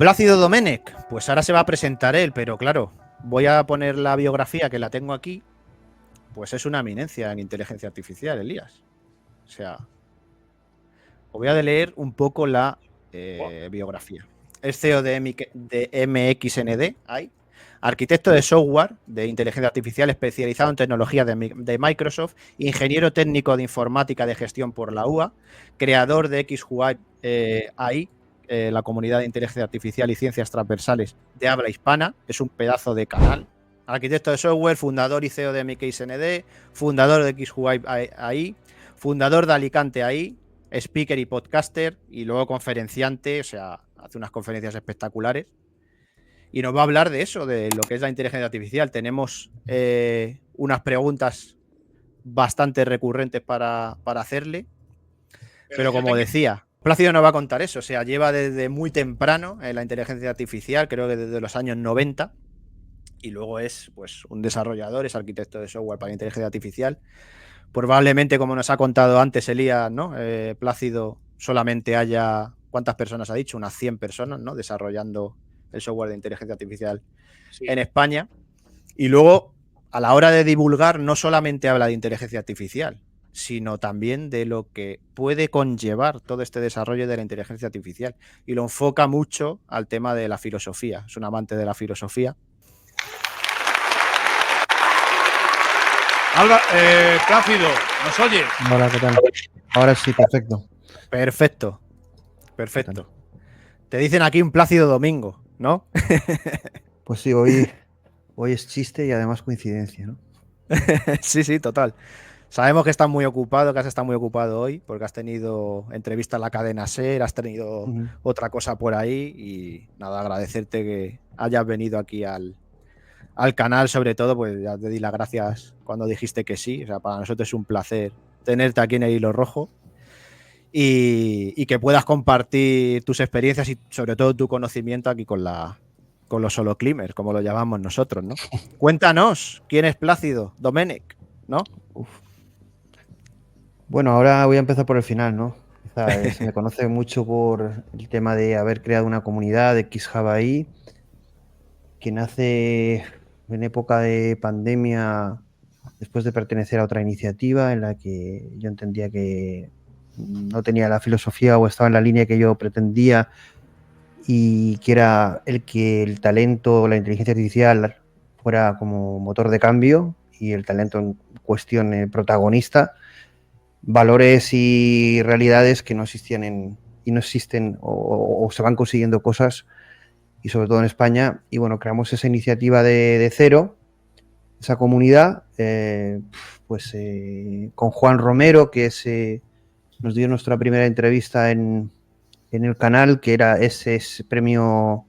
Plácido Domenech, pues ahora se va a presentar él, pero claro, voy a poner la biografía que la tengo aquí, pues es una eminencia en inteligencia artificial, Elías. O sea, os voy a leer un poco la biografía. Es CEO de MXND, arquitecto de software de inteligencia artificial especializado en tecnología de Microsoft, ingeniero técnico de informática de gestión por la UA, creador de XUI AI, la comunidad de inteligencia artificial y ciencias transversales de habla hispana, es un pedazo de canal. Arquitecto de software, fundador y CEO de MXND, fundador de XUI AI, fundador de Alicante AI, speaker y podcaster, y luego conferenciante, o sea, hace unas conferencias espectaculares. Y nos va a hablar de eso, de lo que es la inteligencia artificial. Tenemos unas preguntas bastante recurrentes para hacerle. Pero como decía, Plácido nos va a contar eso. O sea, lleva desde muy temprano en la inteligencia artificial, creo que desde los años 90. Y luego es pues un desarrollador, es arquitecto de software para inteligencia artificial. Probablemente, como nos ha contado antes Elías, ¿no? Plácido solamente haya, ¿cuántas personas ha dicho? Unas 100 personas, ¿no? Desarrollando el software de inteligencia artificial en España. Y luego, a la hora de divulgar, no solamente habla de inteligencia artificial, sino también de lo que puede conllevar todo este desarrollo de la inteligencia artificial. Y lo enfoca mucho al tema de la filosofía. Es un amante de la filosofía. Plácido, ¿nos oye? Hola, ¿qué tal? Ahora sí, perfecto. Perfecto, perfecto. Te dicen aquí un Plácido Domingo, ¿no? Pues sí, hoy es chiste y además coincidencia, ¿no? Sí, sí, total. Sabemos que estás muy ocupado, que has estado muy ocupado hoy, porque has tenido entrevista en la cadena SER, has tenido otra cosa por ahí y nada, agradecerte que hayas venido aquí al canal, sobre todo, pues ya te di las gracias cuando dijiste que sí. O sea, para nosotros es un placer tenerte aquí en el Hilo Rojo y que puedas compartir tus experiencias y sobre todo tu conocimiento aquí con los solo climbers, como lo llamamos nosotros, ¿no? Cuéntanos, ¿quién es Plácido Domenech, ¿no? Uf. Bueno, ahora voy a empezar por el final, ¿no? Se me conoce mucho por el tema de haber creado una comunidad de XJavaI que nace en época de pandemia después de pertenecer a otra iniciativa en la que yo entendía que no tenía la filosofía o estaba en la línea que yo pretendía y que era que el talento, la inteligencia artificial fuera como motor de cambio y el talento en cuestión protagonista, valores y realidades que no existían y no existen o se van consiguiendo cosas y sobre todo en España. Y bueno, creamos esa iniciativa de cero, esa comunidad, con Juan Romero, que nos dio nuestra primera entrevista en el canal, que era ese premio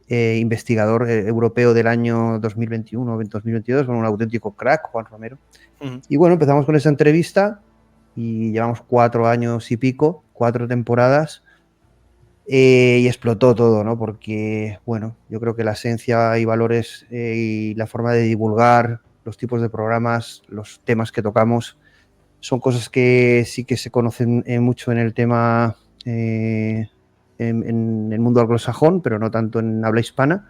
investigador europeo del año 2021 o 2022, con un auténtico crack, Juan Romero. Y bueno, empezamos con esa entrevista y llevamos 4 años y pico, 4 temporadas, y explotó todo, ¿no? Porque, bueno, yo creo que la esencia y valores y la forma de divulgar, los tipos de programas, los temas que tocamos, son cosas que sí que se conocen mucho en el tema en el mundo anglosajón, pero no tanto en habla hispana.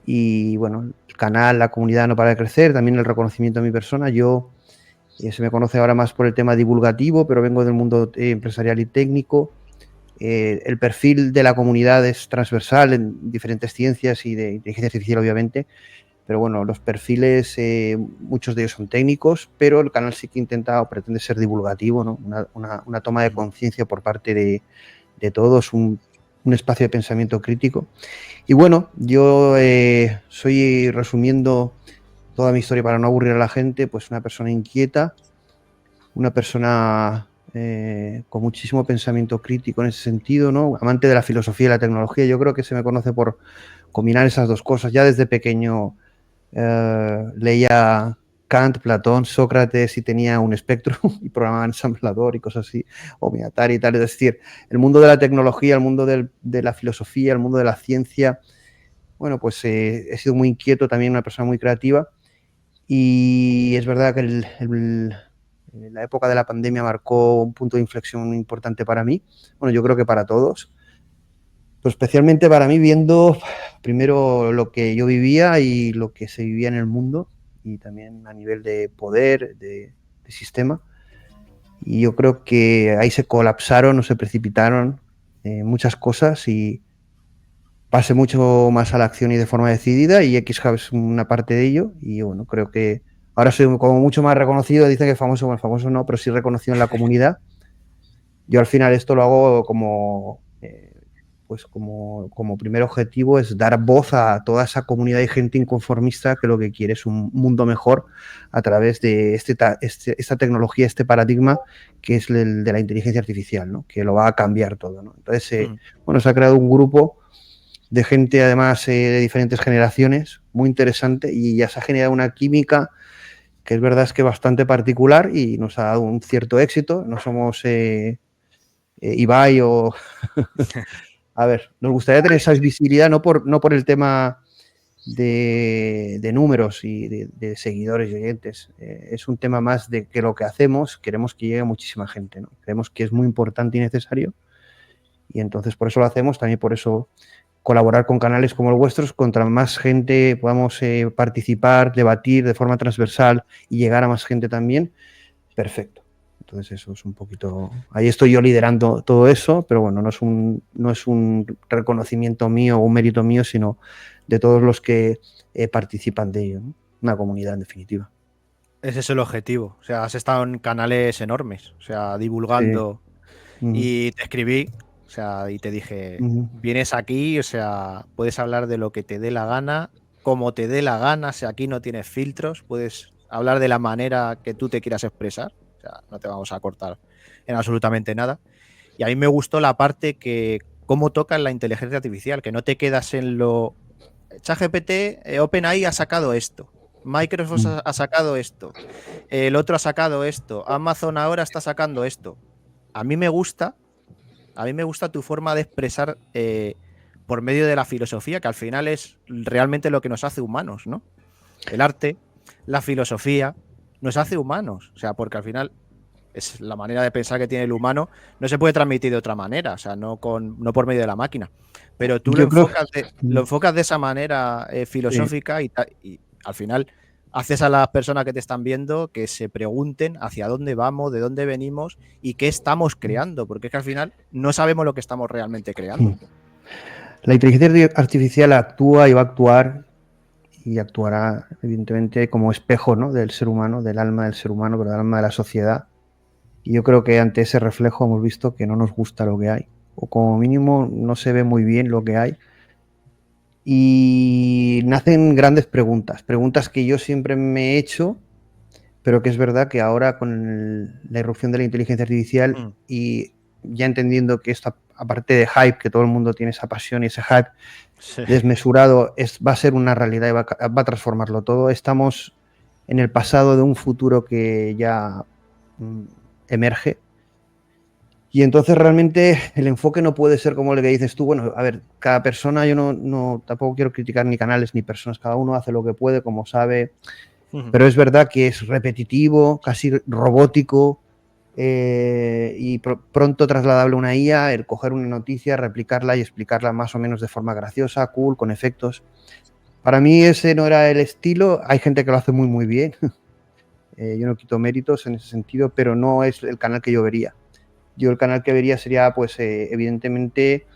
Y bueno, el canal, la comunidad no para de crecer, también el reconocimiento de mi persona. Yo se me conoce ahora más por el tema divulgativo, pero vengo del mundo empresarial y técnico. El perfil de la comunidad es transversal en diferentes ciencias y de inteligencia artificial, obviamente. Pero bueno, los perfiles, muchos de ellos son técnicos, pero el canal sí que intenta o pretende ser divulgativo, ¿no? Una toma de conciencia por parte de todos, un espacio de pensamiento crítico. Y bueno, yo soy, resumiendo toda mi historia para no aburrir a la gente, pues una persona inquieta, una persona con muchísimo pensamiento crítico en ese sentido, ¿no? Amante de la filosofía y la tecnología. Yo creo que se me conoce por combinar esas dos cosas. Ya desde pequeño leía Kant, Platón, Sócrates y tenía un espectro y programaba en ensamblador y cosas así, o mi Atari y tal. Es decir, el mundo de la tecnología, el mundo de la filosofía, el mundo de la ciencia. Bueno, pues he sido muy inquieto, también una persona muy creativa, y es verdad que la época de la pandemia marcó un punto de inflexión muy importante para mí. Bueno, yo creo que para todos. Pues especialmente para mí viendo primero lo que yo vivía y lo que se vivía en el mundo y también a nivel de poder, de sistema. Y yo creo que ahí se colapsaron o se precipitaron muchas cosas y pasé mucho más a la acción y de forma decidida y XHub es una parte de ello y bueno, creo que ahora soy como mucho más reconocido, dicen que famoso, bueno, famoso no, pero sí reconocido en la comunidad. Yo al final esto lo hago como, pues como primer objetivo es dar voz a toda esa comunidad de gente inconformista que lo que quiere es un mundo mejor a través de esta tecnología, este paradigma que es el de la inteligencia artificial, ¿no? Que lo va a cambiar todo, ¿no? Entonces, bueno, se ha creado un grupo de gente además de diferentes generaciones, muy interesante y ya se ha generado una química que es verdad es que bastante particular y nos ha dado un cierto éxito. No somos Ibai o... A ver, nos gustaría tener esa visibilidad no por el tema de números y de seguidores y oyentes. Es un tema más de que lo que hacemos queremos que llegue a muchísima gente, ¿no? Creemos que es muy importante y necesario y entonces por eso lo hacemos, también por eso colaborar con canales como los vuestros, contra más gente podamos participar, debatir de forma transversal y llegar a más gente también, perfecto. Entonces eso es un poquito... Ahí estoy yo liderando todo eso, pero bueno, no es un reconocimiento mío o un mérito mío, sino de todos los que participan de ello, ¿no? Una comunidad en definitiva. Ese es el objetivo. O sea, has estado en canales enormes, o sea, divulgando Sí. y te escribí, o sea, y te dije, vienes aquí, o sea, puedes hablar de lo que te dé la gana, como te dé la gana, o sea, aquí no tienes filtros, puedes hablar de la manera que tú te quieras expresar, o sea, no te vamos a cortar en absolutamente nada. Y a mí me gustó la parte que, cómo tocas la inteligencia artificial, que no te quedas en lo... ChatGPT, OpenAI ha sacado esto. Microsoft ha sacado esto, el otro ha sacado esto, Amazon ahora está sacando esto. A mí me gusta tu forma de expresar por medio de la filosofía, que al final es realmente lo que nos hace humanos, ¿no? El arte, la filosofía, nos hace humanos, o sea, porque al final es la manera de pensar que tiene el humano, no se puede transmitir de otra manera, o sea, no por medio de la máquina. Pero tú lo enfocas de esa manera filosófica y al final haces a las personas que te están viendo que se pregunten hacia dónde vamos, de dónde venimos y qué estamos creando, porque es que al final no sabemos lo que estamos realmente creando. La inteligencia artificial actúa y va a actuar y actuará evidentemente como espejo, ¿no?, del ser humano, del alma del ser humano, pero del alma de la sociedad. Y yo creo que ante ese reflejo hemos visto que no nos gusta lo que hay, o como mínimo no se ve muy bien lo que hay. Y nacen grandes preguntas, preguntas que yo siempre me he hecho, pero que es verdad que ahora con la irrupción de la inteligencia artificial y ya entendiendo que esto, aparte de hype, que todo el mundo tiene esa pasión y ese hype desmesurado, va a ser una realidad y va a transformarlo todo. Estamos en el pasado de un futuro que ya emerge. Y entonces realmente el enfoque no puede ser como el que dices tú. Bueno, a ver, cada persona, yo no tampoco quiero criticar ni canales ni personas, cada uno hace lo que puede, como sabe, pero es verdad que es repetitivo, casi robótico y pronto trasladable a una IA, el coger una noticia, replicarla y explicarla más o menos de forma graciosa, cool, con efectos. Para mí ese no era el estilo, hay gente que lo hace muy muy bien, yo no quito méritos en ese sentido, pero no es el canal que yo vería. Yo el canal que vería sería, pues, evidentemente,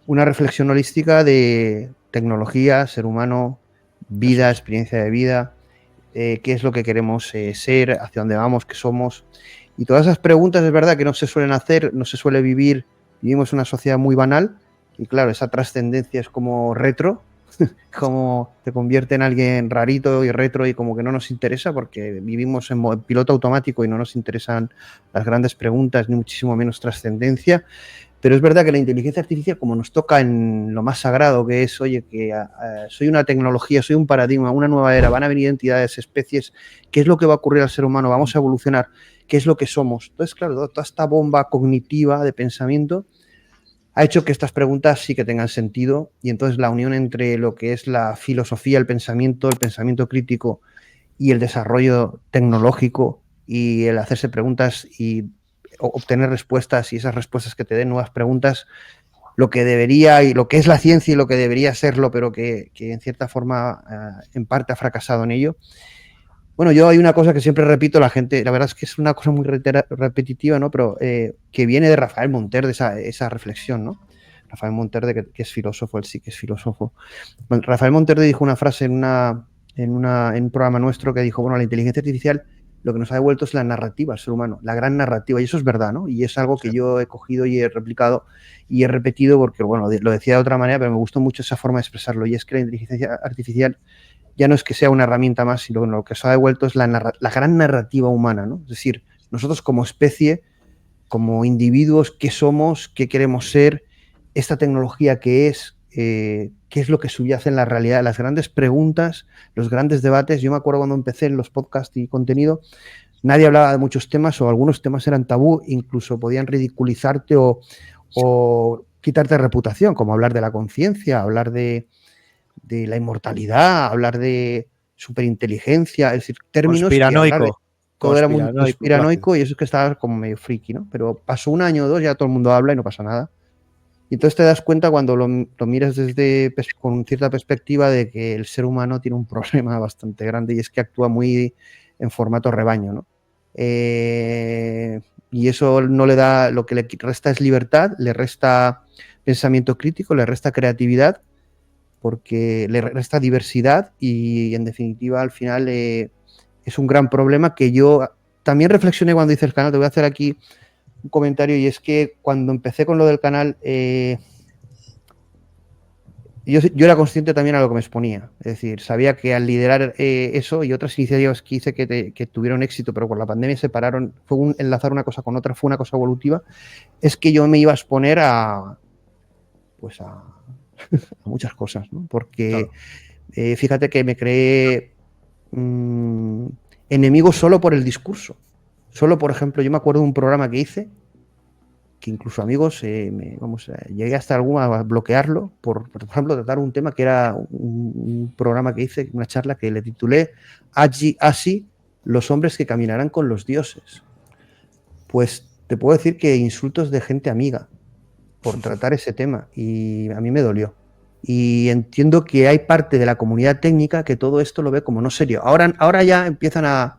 una reflexión holística de tecnología, ser humano, vida, experiencia de vida, qué es lo que queremos ser, hacia dónde vamos, qué somos. Y todas esas preguntas es verdad que no se suelen hacer, no se suele vivir. Vivimos una sociedad muy banal y claro, esa trascendencia es como retro, como te convierte en alguien rarito y retro y como que no nos interesa porque vivimos en piloto automático y no nos interesan las grandes preguntas ni muchísimo menos trascendencia. Pero es verdad que la inteligencia artificial, como nos toca en lo más sagrado, que es, oye, que soy una tecnología, soy un paradigma, una nueva era, van a venir entidades, especies, ¿qué es lo que va a ocurrir al ser humano? Vamos a evolucionar, ¿qué es lo que somos? Entonces, claro, toda esta bomba cognitiva de pensamiento ha hecho que estas preguntas sí que tengan sentido y entonces la unión entre lo que es la filosofía, el pensamiento crítico y el desarrollo tecnológico y el hacerse preguntas y obtener respuestas y esas respuestas que te den nuevas preguntas lo que debería y lo que es la ciencia y lo que debería serlo, pero que en cierta forma en parte ha fracasado en ello. Bueno, yo hay una cosa que siempre repito, la gente, la verdad es que es una cosa muy repetitiva, ¿no? Pero que viene de Rafael Monter, de esa reflexión, ¿no? Rafael Monterde, que es filósofo, él sí que es filósofo. Bueno, Rafael Monterde dijo una frase en un programa nuestro que dijo, bueno, la inteligencia artificial lo que nos ha devuelto es la narrativa al ser humano, la gran narrativa, y eso es verdad, ¿no? Y es algo que yo he cogido y he replicado y he repetido porque, bueno, lo decía de otra manera, pero me gustó mucho esa forma de expresarlo, y es que la inteligencia artificial ya no es que sea una herramienta más, sino que lo que se ha devuelto es la gran narrativa humana, ¿no? Es decir, nosotros como especie, como individuos, ¿qué somos? ¿Qué queremos ser? Esta tecnología, ¿qué es? ¿Qué es lo que subyace en la realidad? Las grandes preguntas, los grandes debates. Yo me acuerdo cuando empecé en los podcasts y contenido, nadie hablaba de muchos temas o algunos temas eran tabú, incluso podían ridiculizarte o quitarte reputación, como hablar de la conciencia, hablar de la inmortalidad, hablar de superinteligencia, es decir, términos que hablar de todo era muy conspiranoico y eso es que estaba como medio friki, ¿no? Pero pasó un año o dos, ya todo el mundo habla y no pasa nada. Y entonces te das cuenta cuando lo miras con cierta perspectiva de que el ser humano tiene un problema bastante grande y es que actúa muy en formato rebaño, ¿no? Y eso no le da, lo que le resta es libertad, le resta pensamiento crítico, le resta creatividad, porque le resta diversidad y en definitiva al final es un gran problema que yo también reflexioné cuando hice el canal. Te voy a hacer aquí un comentario y es que cuando empecé con lo del canal yo era consciente también a lo que me exponía, es decir, sabía que al liderar eso y otras iniciativas que hice que tuvieron éxito, pero con la pandemia se pararon, enlazar una cosa con otra, fue una cosa evolutiva, es que yo me iba a exponer a muchas cosas, ¿no? Porque claro. Fíjate que me creé enemigos solo por el discurso. Solo, por ejemplo, yo me acuerdo de un programa que hice, que incluso amigos, llegué hasta a bloquearlo, por ejemplo, tratar un tema que era un programa que hice, una charla que le titulé Así, los hombres que caminarán con los dioses. Pues te puedo decir que insultos de gente amiga por tratar ese tema y a mí me dolió. Y entiendo que hay parte de la comunidad técnica que todo esto lo ve como no serio. Ahora ya empiezan a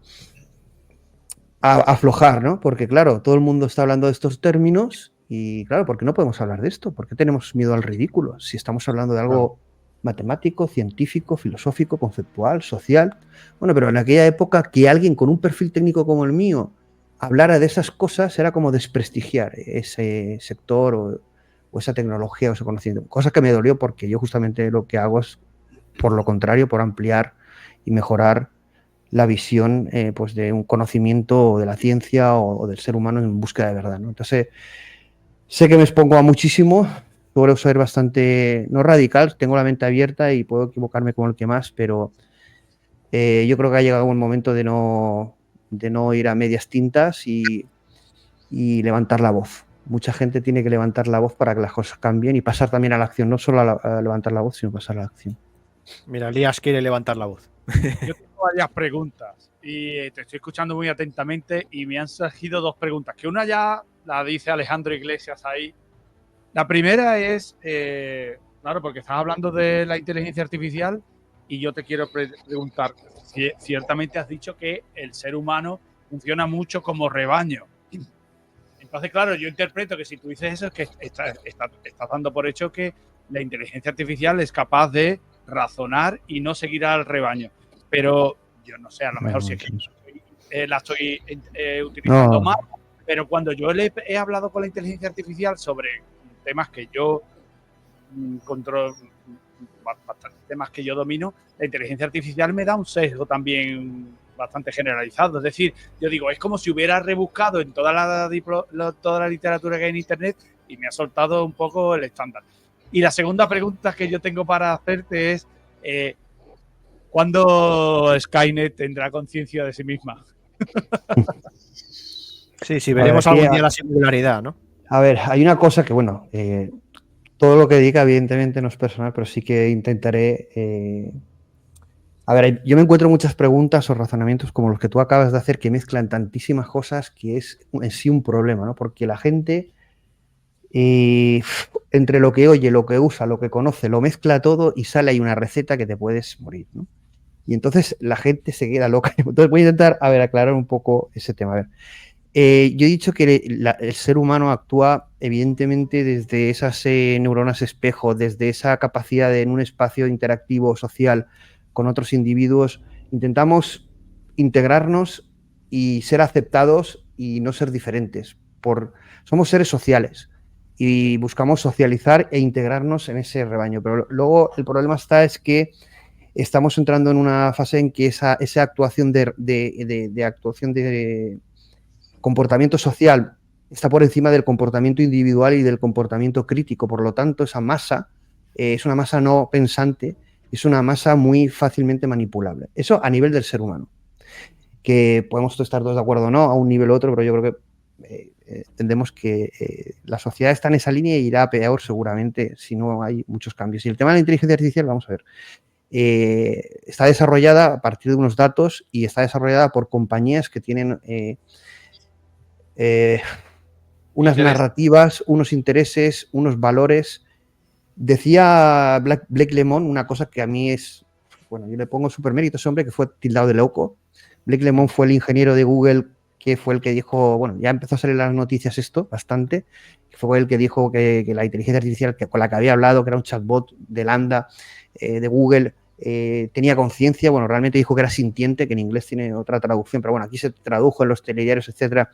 aflojar, ¿no? Porque claro, todo el mundo está hablando de estos términos y claro, ¿por qué no podemos hablar de esto? ¿Por qué tenemos miedo al ridículo? Si estamos hablando de algo matemático, científico, filosófico, conceptual, social. Bueno, pero en aquella época que alguien con un perfil técnico como el mío hablara de esas cosas era como desprestigiar ese sector o esa tecnología o ese conocimiento. Cosa que me dolió porque yo justamente lo que hago es, por lo contrario, por ampliar y mejorar la visión pues de un conocimiento de la ciencia o del ser humano en búsqueda de verdad, ¿no? Entonces, sé que me expongo a muchísimo, suelo ser bastante, no radical, tengo la mente abierta y puedo equivocarme con el que más, pero yo creo que ha llegado un momento de no ir a medias tintas y levantar la voz. Mucha gente tiene que levantar la voz para que las cosas cambien y pasar también a la acción, no solo a levantar la voz, sino pasar a la acción. Mira, Elías quiere levantar la voz. Yo tengo varias preguntas y te estoy escuchando muy atentamente y me han surgido dos preguntas, que una ya la dice Alejandro Iglesias ahí. La primera es, claro, porque estás hablando de la inteligencia artificial y yo te quiero preguntar, ciertamente has dicho que el ser humano funciona mucho como rebaño. Entonces, claro, yo interpreto que si tú dices eso es que estás dando por hecho que la inteligencia artificial es capaz de razonar y no seguir al rebaño. Pero yo no sé, a lo mejor sí es que la estoy utilizando mal, pero cuando yo he hablado con la inteligencia artificial sobre temas que yo controlo, bastantes temas que yo domino, la inteligencia artificial me da un sesgo también bastante generalizado. Es decir, yo digo, es como si hubiera rebuscado en toda la literatura que hay en Internet y me ha soltado un poco el estándar. Y la segunda pregunta que yo tengo para hacerte es, ¿cuándo Skynet tendrá conciencia de sí misma? Sí, veremos algún día la singularidad, ¿no? A ver, hay una cosa que, bueno, todo lo que diga evidentemente no es personal, pero sí que intentaré... A ver, yo me encuentro muchas preguntas o razonamientos como los que tú acabas de hacer que mezclan tantísimas cosas que es en sí un problema, ¿no? Porque la gente Y entre lo que oye, lo que usa, lo que conoce, lo mezcla todo y sale ahí una receta que te puedes morir, ¿no? Y entonces la gente se queda loca. Entonces voy a intentar, a ver, aclarar un poco ese tema. A ver, yo he dicho que el ser humano actúa evidentemente desde esas neuronas espejo, desde esa capacidad de en un espacio interactivo social con otros individuos, intentamos integrarnos y ser aceptados y no ser diferentes. Somos seres sociales y buscamos socializar e integrarnos en ese rebaño. Pero luego el problema es que estamos entrando en una fase en que esa actuación actuación de comportamiento social está por encima del comportamiento individual y del comportamiento crítico. Por lo tanto, esa masa es una masa no pensante, es una masa muy fácilmente manipulable. Eso a nivel del ser humano. Que podemos estar todos de acuerdo o no, a un nivel u otro, pero yo creo que entendemos que la sociedad está en esa línea y irá a peor seguramente si no hay muchos cambios. Y el tema de la inteligencia artificial, vamos a ver, está desarrollada a partir de unos datos y está desarrollada por compañías que tienen unas narrativas, unos intereses, unos valores. Decía Blake Lemon una cosa que a mí es, bueno, yo le pongo súper mérito a ese hombre que fue tildado de loco. Blake Lemon fue el ingeniero de Google que fue el que dijo, bueno, ya empezó a salir las noticias esto bastante, fue el que dijo que la inteligencia artificial con la que había hablado, que era un chatbot de Lambda, de Google, tenía conciencia, bueno, realmente dijo que era sintiente, que en inglés tiene otra traducción, pero bueno, aquí se tradujo en los telediarios, etcétera,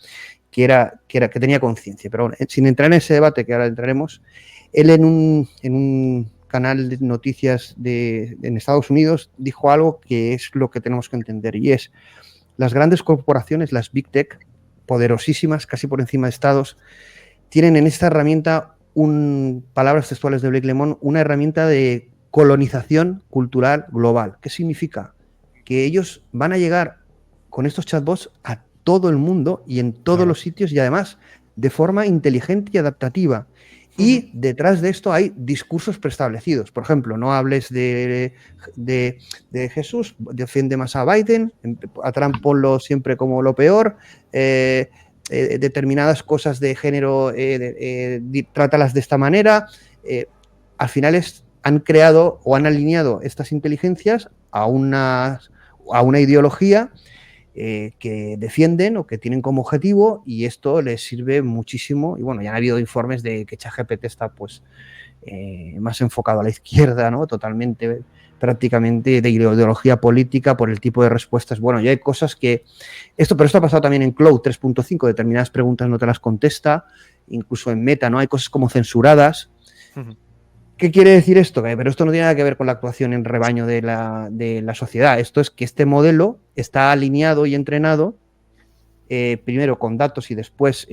que tenía conciencia. Pero bueno, sin entrar en ese debate, que ahora entraremos, él en un canal de noticias en Estados Unidos dijo algo que es lo que tenemos que entender, y es las grandes corporaciones, las Big Tech, poderosísimas, casi por encima de estados, tienen en esta herramienta, palabras textuales de Blake Lemon, una herramienta de colonización cultural global. ¿Qué significa? Que ellos van a llegar con estos chatbots a todo el mundo y en todos los sitios, y además de forma inteligente y adaptativa. Y detrás de esto hay discursos preestablecidos. Por ejemplo, no hables de Jesús, defiende más a Biden, a Trump ponlo siempre como lo peor, determinadas cosas de género, trátalas de esta manera. Al final han creado o han alineado estas inteligencias a una ideología que defienden o que tienen como objetivo, y esto les sirve muchísimo. Y bueno, ya han habido informes de que ChatGPT está pues más enfocado a la izquierda, ¿no? Totalmente, prácticamente de ideología política por el tipo de respuestas. Bueno, ya hay cosas que... pero esto ha pasado también en Claude 3.5, determinadas preguntas no te las contesta, incluso en Meta, ¿no? Hay cosas como censuradas. ¿Qué quiere decir esto? Pero esto no tiene nada que ver con la actuación en rebaño de la sociedad. Esto es que este modelo está alineado y entrenado, primero con datos y después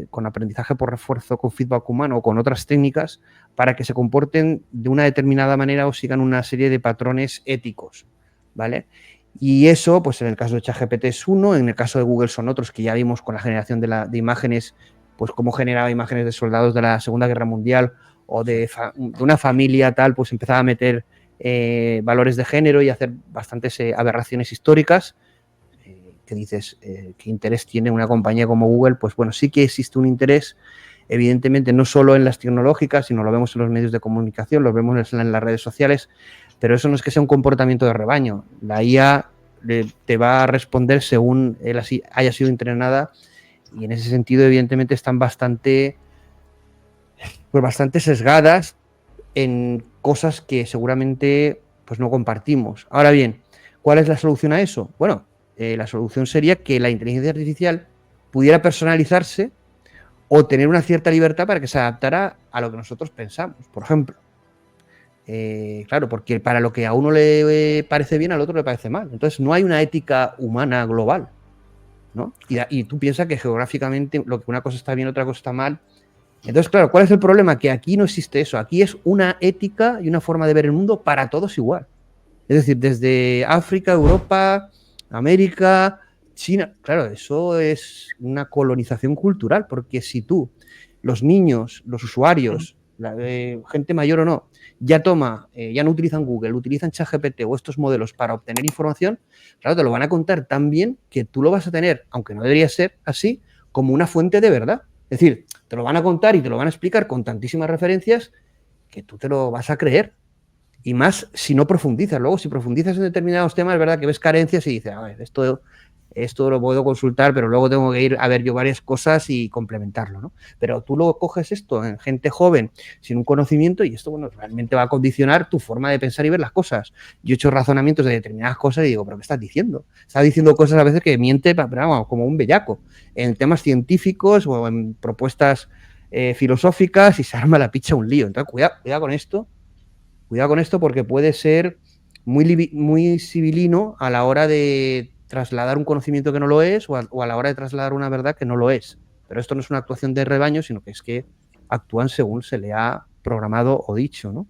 con aprendizaje por refuerzo, con feedback humano o con otras técnicas, para que se comporten de una determinada manera o sigan una serie de patrones éticos, ¿vale? Y eso, pues en el caso de ChatGPT es uno, en el caso de Google son otros, que ya vimos con la generación de imágenes, pues cómo generaba imágenes de soldados de la Segunda Guerra Mundial o de una familia tal, pues empezaba a meter valores de género y hacer bastantes aberraciones históricas. Que dices, ¿qué interés tiene una compañía como Google? Pues bueno, sí que existe un interés, evidentemente, no solo en las tecnológicas, sino lo vemos en los medios de comunicación, lo vemos en las redes sociales, pero eso no es que sea un comportamiento de rebaño. La IA te va a responder según él así haya sido entrenada, y en ese sentido, evidentemente, están bastante sesgadas en cosas que seguramente pues no compartimos. Ahora bien, ¿cuál es la solución a eso? Bueno, la solución sería que la inteligencia artificial pudiera personalizarse o tener una cierta libertad para que se adaptara a lo que nosotros pensamos, por ejemplo. Claro, porque para lo que a uno le parece bien, al otro le parece mal. Entonces no hay una ética humana global, ¿no? Y tú piensas que geográficamente lo que una cosa está bien, otra cosa está mal. Entonces, claro, ¿cuál es el problema? Que aquí no existe eso. Aquí es una ética y una forma de ver el mundo para todos igual. Es decir, desde África, Europa, América, China. Claro, eso es una colonización cultural, porque si tú, los niños, los usuarios, gente mayor o no, ya no utilizan Google, utilizan ChatGPT o estos modelos para obtener información, claro, te lo van a contar tan bien que tú lo vas a tener, aunque no debería ser así, como una fuente de verdad. Es decir, te lo van a contar y te lo van a explicar con tantísimas referencias que tú te lo vas a creer. Y más si no profundizas. Luego, si profundizas en determinados temas, es verdad que ves carencias y dices, a ver, esto lo puedo consultar, pero luego tengo que ir a ver yo varias cosas y complementarlo, ¿no? Pero tú luego coges esto en gente joven, sin un conocimiento, y esto, bueno, realmente va a condicionar tu forma de pensar y ver las cosas. Yo he hecho razonamientos de determinadas cosas y digo, ¿pero qué estás diciendo? Estás diciendo cosas a veces que miente, pero vamos, como un bellaco, en temas científicos o en propuestas filosóficas, y se arma la picha un lío. Entonces, cuidado con esto. Cuidado con esto porque puede ser muy civilino a la hora de trasladar un conocimiento que no lo es o a la hora de trasladar una verdad que no lo es. Pero esto no es una actuación de rebaño, sino que es que actúan según se le ha programado o dicho, ¿no?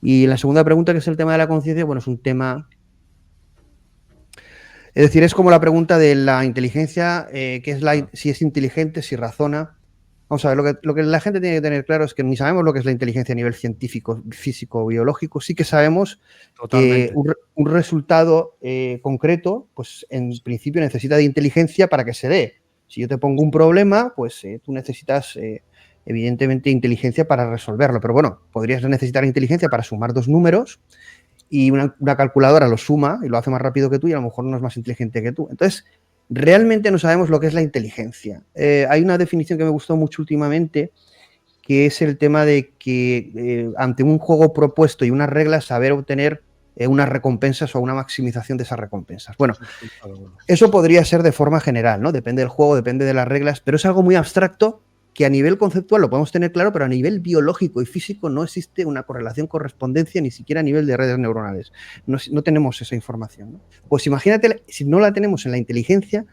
Y la segunda pregunta, que es el tema de la conciencia, bueno, es un tema... Es decir, es como la pregunta de la inteligencia, si es inteligente, si razona. Vamos a ver, lo que la gente tiene que tener claro es que ni sabemos lo que es la inteligencia a nivel científico, físico, biológico. Sí que sabemos que un resultado concreto, pues en principio necesita de inteligencia para que se dé. Si yo te pongo un problema, pues tú necesitas evidentemente inteligencia para resolverlo. Pero bueno, podrías necesitar inteligencia para sumar dos números y una calculadora lo suma y lo hace más rápido que tú y a lo mejor no es más inteligente que tú. Entonces, realmente no sabemos lo que es la inteligencia. Hay una definición que me gustó mucho últimamente, que es el tema de que ante un juego propuesto y unas reglas, saber obtener unas recompensas o una maximización de esas recompensas. Bueno, eso podría ser de forma general, ¿no? Depende del juego, depende de las reglas, pero es algo muy abstracto que a nivel conceptual lo podemos tener claro, pero a nivel biológico y físico no existe una correlación, correspondencia, ni siquiera a nivel de redes neuronales. No tenemos esa información, ¿no? Pues imagínate, si no la tenemos en la inteligencia,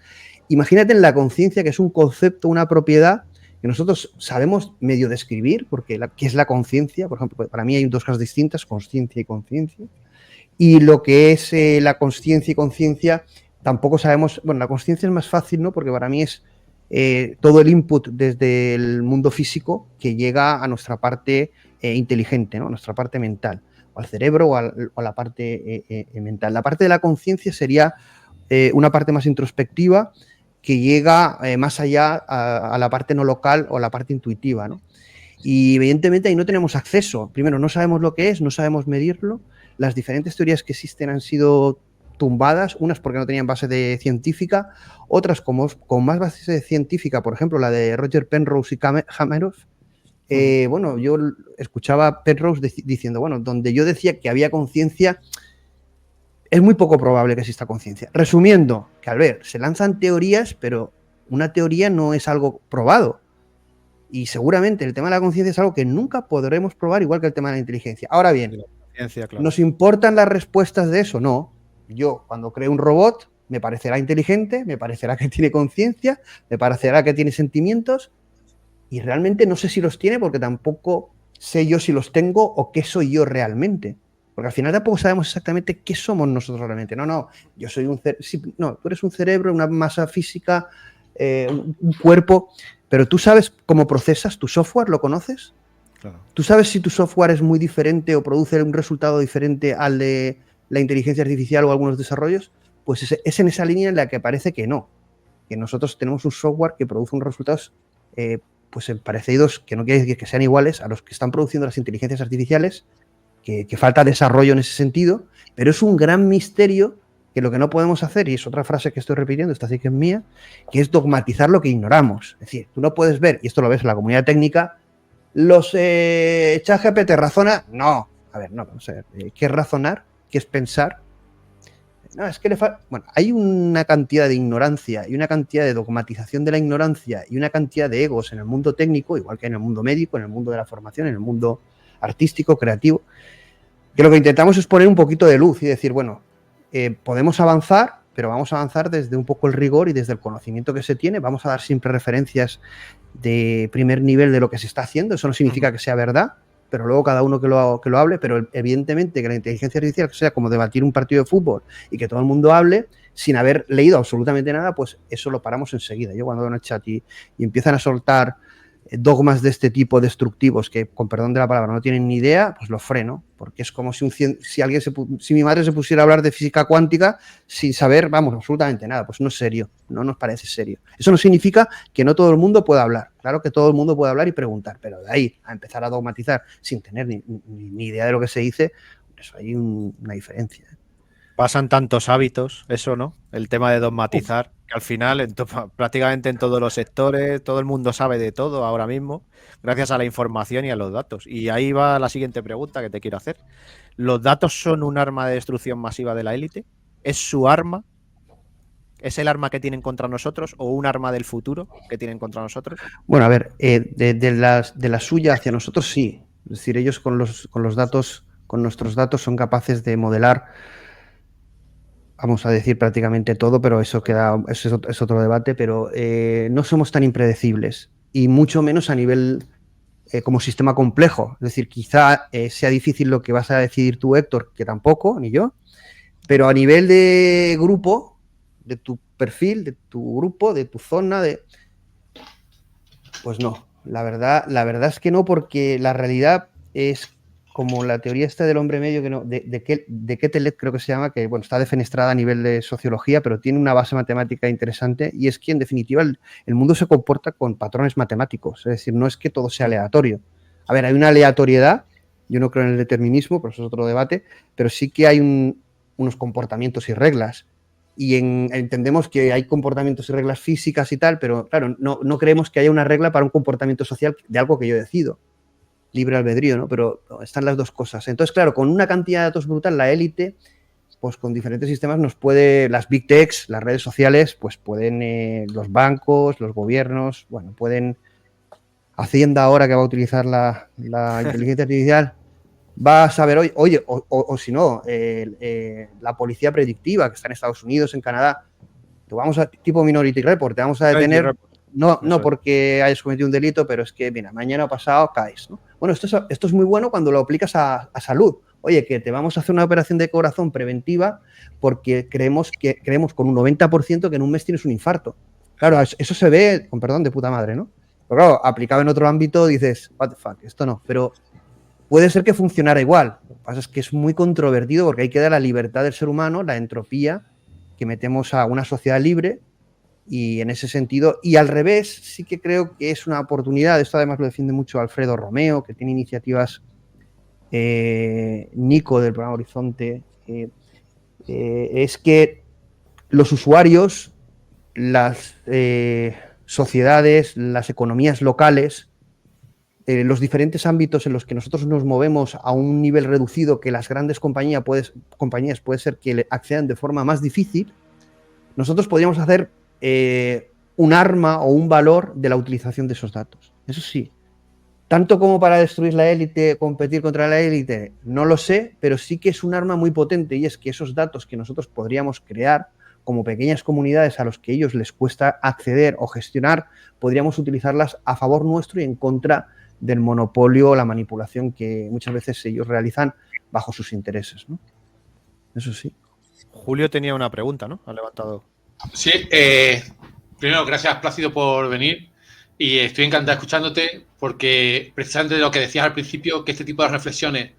imagínate en la conciencia, que es un concepto, una propiedad que nosotros sabemos medio describir, porque ¿qué es la conciencia? Por ejemplo, para mí hay dos cosas distintas, consciencia y conciencia. Y lo que es la consciencia y conciencia, tampoco sabemos. Bueno, la consciencia es más fácil, ¿no? Porque para mí es todo el input desde el mundo físico que llega a nuestra parte inteligente, ¿no? A nuestra parte mental, o al cerebro o a la parte mental. La parte de la conciencia sería una parte más introspectiva que llega más allá a la parte no local o a la parte intuitiva, ¿no? Y evidentemente ahí no tenemos acceso. Primero, no sabemos lo que es, no sabemos medirlo. Las diferentes teorías que existen han sido tumbadas, unas porque no tenían base científica, otras con más base científica, por ejemplo, la de Roger Penrose y Hameroff. Bueno, yo escuchaba a Penrose diciendo, bueno, donde yo decía que había conciencia, es muy poco probable que exista conciencia. Resumiendo, que al ver, se lanzan teorías, pero una teoría no es algo probado. Y seguramente el tema de la conciencia es algo que nunca podremos probar, igual que el tema de la inteligencia. Ahora bien, claro, ¿nos importan las respuestas de eso? No. Yo, cuando creo un robot, me parecerá inteligente, me parecerá que tiene conciencia, me parecerá que tiene sentimientos, y realmente no sé si los tiene porque tampoco sé yo si los tengo o qué soy yo realmente. Porque al final tampoco sabemos exactamente qué somos nosotros realmente. No, yo soy un cerebro. Sí, no, tú eres un cerebro, una masa física, un cuerpo, pero tú sabes cómo procesas tu software, ¿lo conoces? Claro. ¿Tú sabes si tu software es muy diferente o produce un resultado diferente al de la inteligencia artificial o algunos desarrollos? Pues es en esa línea en la que parece que no. Que nosotros tenemos un software que produce unos resultados pues parecidos, que no quiere decir que sean iguales a los que están produciendo las inteligencias artificiales, que falta desarrollo en ese sentido, pero es un gran misterio que lo que no podemos hacer, y es otra frase que estoy repitiendo, esta sí que es mía, que es dogmatizar lo que ignoramos. Es decir, tú no puedes ver, y esto lo ves en la comunidad técnica, los ChatGPT razona. No, a ver, no, vamos a ver, ¿qué es razonar? ¿Qué es pensar? No, es que bueno, hay una cantidad de ignorancia y una cantidad de dogmatización de la ignorancia y una cantidad de egos en el mundo técnico, igual que en el mundo médico, en el mundo de la formación, en el mundo artístico, creativo, que lo que intentamos es poner un poquito de luz y decir, bueno, podemos avanzar, pero vamos a avanzar desde un poco el rigor y desde el conocimiento que se tiene. Vamos a dar siempre referencias de primer nivel de lo que se está haciendo. Eso no significa que sea verdad, pero luego cada uno que lo hable, pero evidentemente que la inteligencia artificial sea como debatir un partido de fútbol y que todo el mundo hable sin haber leído absolutamente nada, pues eso lo paramos enseguida. Yo cuando veo en el chat y empiezan a soltar dogmas de este tipo destructivos que, con perdón de la palabra, no tienen ni idea, pues lo freno, porque es como si si mi madre se pusiera a hablar de física cuántica sin saber, vamos, absolutamente nada. Pues no es serio, no nos parece serio. Eso no significa que no todo el mundo pueda hablar. Claro que todo el mundo puede hablar y preguntar, pero de ahí a empezar a dogmatizar sin tener ni idea de lo que se dice, pues hay una diferencia. Pasan tantos hábitos, eso, ¿no? El tema de dogmatizar, que al final prácticamente en todos los sectores, todo el mundo sabe de todo ahora mismo, gracias a la información y a los datos. Y ahí va la siguiente pregunta que te quiero hacer. ¿Los datos son un arma de destrucción masiva de la élite? ¿Es su arma? ¿Es el arma que tienen contra nosotros o un arma del futuro que tienen contra nosotros? Bueno, a ver, de la suya hacia nosotros sí. Es decir, ellos con los datos, con nuestros datos son capaces de modelar, vamos a decir prácticamente todo, pero eso es otro debate, pero no somos tan impredecibles y mucho menos a nivel como sistema complejo. Es decir, quizá sea difícil lo que vas a decidir tú, Héctor, que tampoco, ni yo, pero a nivel de grupo, de tu perfil, de tu grupo, de tu zona, pues no. La verdad es que no, porque la realidad es como la teoría esta del hombre medio, que no, de Quetelet creo que se llama, que bueno, está defenestrada a nivel de sociología, pero tiene una base matemática interesante, y es que en definitiva el mundo se comporta con patrones matemáticos, es decir, no es que todo sea aleatorio. A ver, hay una aleatoriedad, yo no creo en el determinismo, pero eso es otro debate, pero sí que hay unos comportamientos y reglas. Y entendemos que hay comportamientos y reglas físicas y tal, pero claro, no creemos que haya una regla para un comportamiento social de algo que yo decido. Libre albedrío, ¿no? Pero están las dos cosas. Entonces, claro, con una cantidad de datos brutal, la élite, pues con diferentes sistemas las big techs, las redes sociales, pues pueden, los bancos, los gobiernos, bueno, pueden, Hacienda ahora que va a utilizar la inteligencia artificial, va a saber, oye, o si no, la policía predictiva que está en Estados Unidos, en Canadá, vamos a, tipo Minority Report, te vamos a detener, no porque hayas cometido un delito, pero es que, mira, mañana o pasado caes, ¿no? Bueno, esto es muy bueno cuando lo aplicas a salud. Oye, que te vamos a hacer una operación de corazón preventiva porque creemos con un 90% que en un mes tienes un infarto. Claro, eso se ve, con perdón, de puta madre, ¿no? Pero claro, aplicado en otro ámbito dices, what the fuck, esto no. Pero puede ser que funcionara igual. Lo que pasa es que es muy controvertido porque ahí queda la libertad del ser humano, la entropía que metemos a una sociedad libre, y en ese sentido, y al revés, sí que creo que es una oportunidad. Esto además lo defiende mucho Alfredo Romeo, que tiene iniciativas, Nico del programa Horizonte, es que los usuarios, las sociedades, las economías locales, los diferentes ámbitos en los que nosotros nos movemos a un nivel reducido que las grandes compañías puede ser que accedan de forma más difícil, nosotros podríamos hacer un arma o un valor de la utilización de esos datos. Eso sí, tanto como para destruir la élite, competir contra la élite, no lo sé, pero sí que es un arma muy potente, y es que esos datos que nosotros podríamos crear como pequeñas comunidades a los que ellos les cuesta acceder o gestionar, podríamos utilizarlas a favor nuestro y en contra del monopolio o la manipulación que muchas veces ellos realizan bajo sus intereses, ¿no? Eso sí. Julio tenía una pregunta, ¿no? Ha levantado. Sí, primero, gracias, Plácido, por venir. Y estoy encantado escuchándote porque precisamente de lo que decías al principio, que este tipo de reflexiones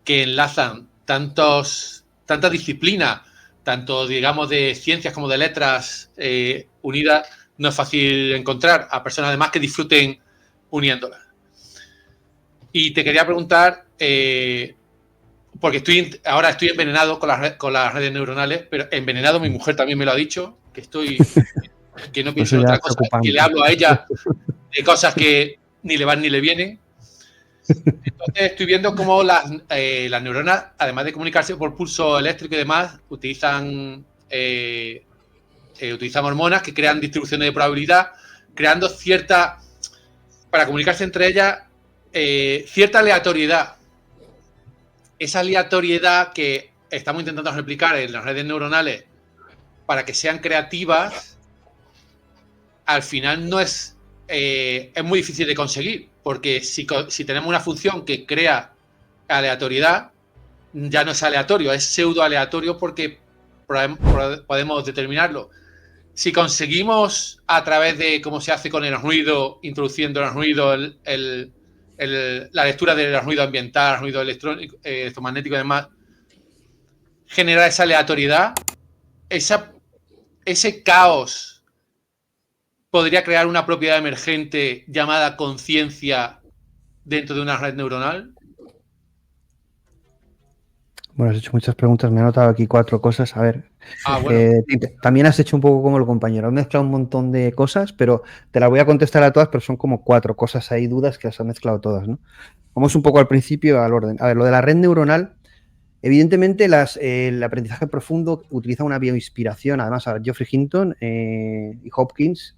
que enlazan tantas disciplinas, tanto, digamos, de ciencias como de letras unidas, no es fácil encontrar a personas además que disfruten uniéndolas. Y te quería preguntar, porque ahora estoy envenenado con las redes neuronales, pero envenenado, mi mujer también me lo ha dicho, que no pienso en otra cosa, que le hablo a ella de cosas que ni le van ni le vienen. Entonces estoy viendo cómo las neuronas, además de comunicarse por pulso eléctrico y demás, utilizan hormonas que crean distribuciones de probabilidad, creando para comunicarse entre ellas, cierta aleatoriedad. Esa aleatoriedad que estamos intentando replicar en las redes neuronales para que sean creativas, al final no es muy difícil de conseguir, porque si tenemos una función que crea aleatoriedad, ya no es aleatorio, es pseudo aleatorio porque podemos determinarlo. si conseguimos a través de cómo se hace con el ruido, introduciendo el ruido, la lectura del ruido ambiental, ruido electrónico, electromagnético y demás, generar esa aleatoriedad, ese caos podría crear una propiedad emergente llamada conciencia dentro de una red neuronal. Bueno, has hecho muchas preguntas, me he anotado aquí 4 cosas. A ver, Bueno. también has hecho un poco como el compañero, has mezclado un montón de cosas, pero te las voy a contestar a todas, pero son como 4 cosas ahí, dudas que las has mezclado todas, ¿no? Vamos un poco al principio, al orden. A ver, lo de la red neuronal, evidentemente el aprendizaje profundo utiliza una bioinspiración, además a Geoffrey Hinton y Hopkins,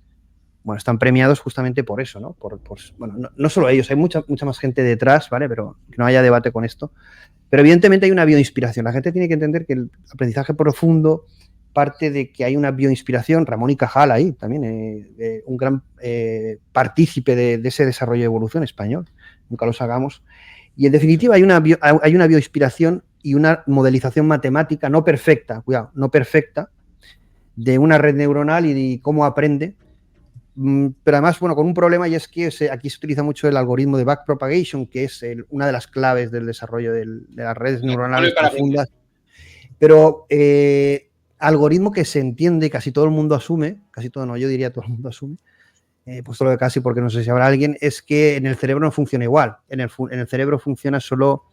bueno, están premiados justamente por eso, ¿no? Bueno, no solo ellos, hay mucha más gente detrás, ¿vale? Pero que no haya debate con esto. Pero evidentemente hay una bioinspiración. La gente tiene que entender que el aprendizaje profundo parte de que hay una bioinspiración. Ramón y Cajal ahí también, un gran partícipe de ese desarrollo de evolución español. Nunca lo sacamos. Y en definitiva hay una bioinspiración y una modelización matemática no perfecta, cuidado, no perfecta, de una red neuronal y de cómo aprende. Pero además, bueno, con un problema, y es que aquí se utiliza mucho el algoritmo de backpropagation, que es una de las claves del desarrollo de las redes neuronales profundas. Pero algoritmo que se entiende, casi todo el mundo asume, casi todo no, yo diría todo el mundo asume, pues solo de casi porque no sé si habrá alguien, es que en el cerebro no funciona igual. En el cerebro funciona solo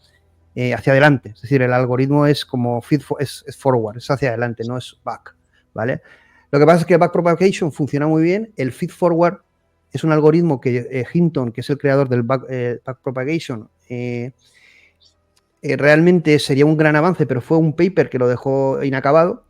hacia adelante. Es decir, el algoritmo es como es forward, es hacia adelante, no es back, ¿vale? Lo que pasa es que backpropagation funciona muy bien. El feed-forward es un algoritmo que Hinton, que es el creador del backpropagation, realmente sería un gran avance, pero fue un paper que lo dejó inacabado.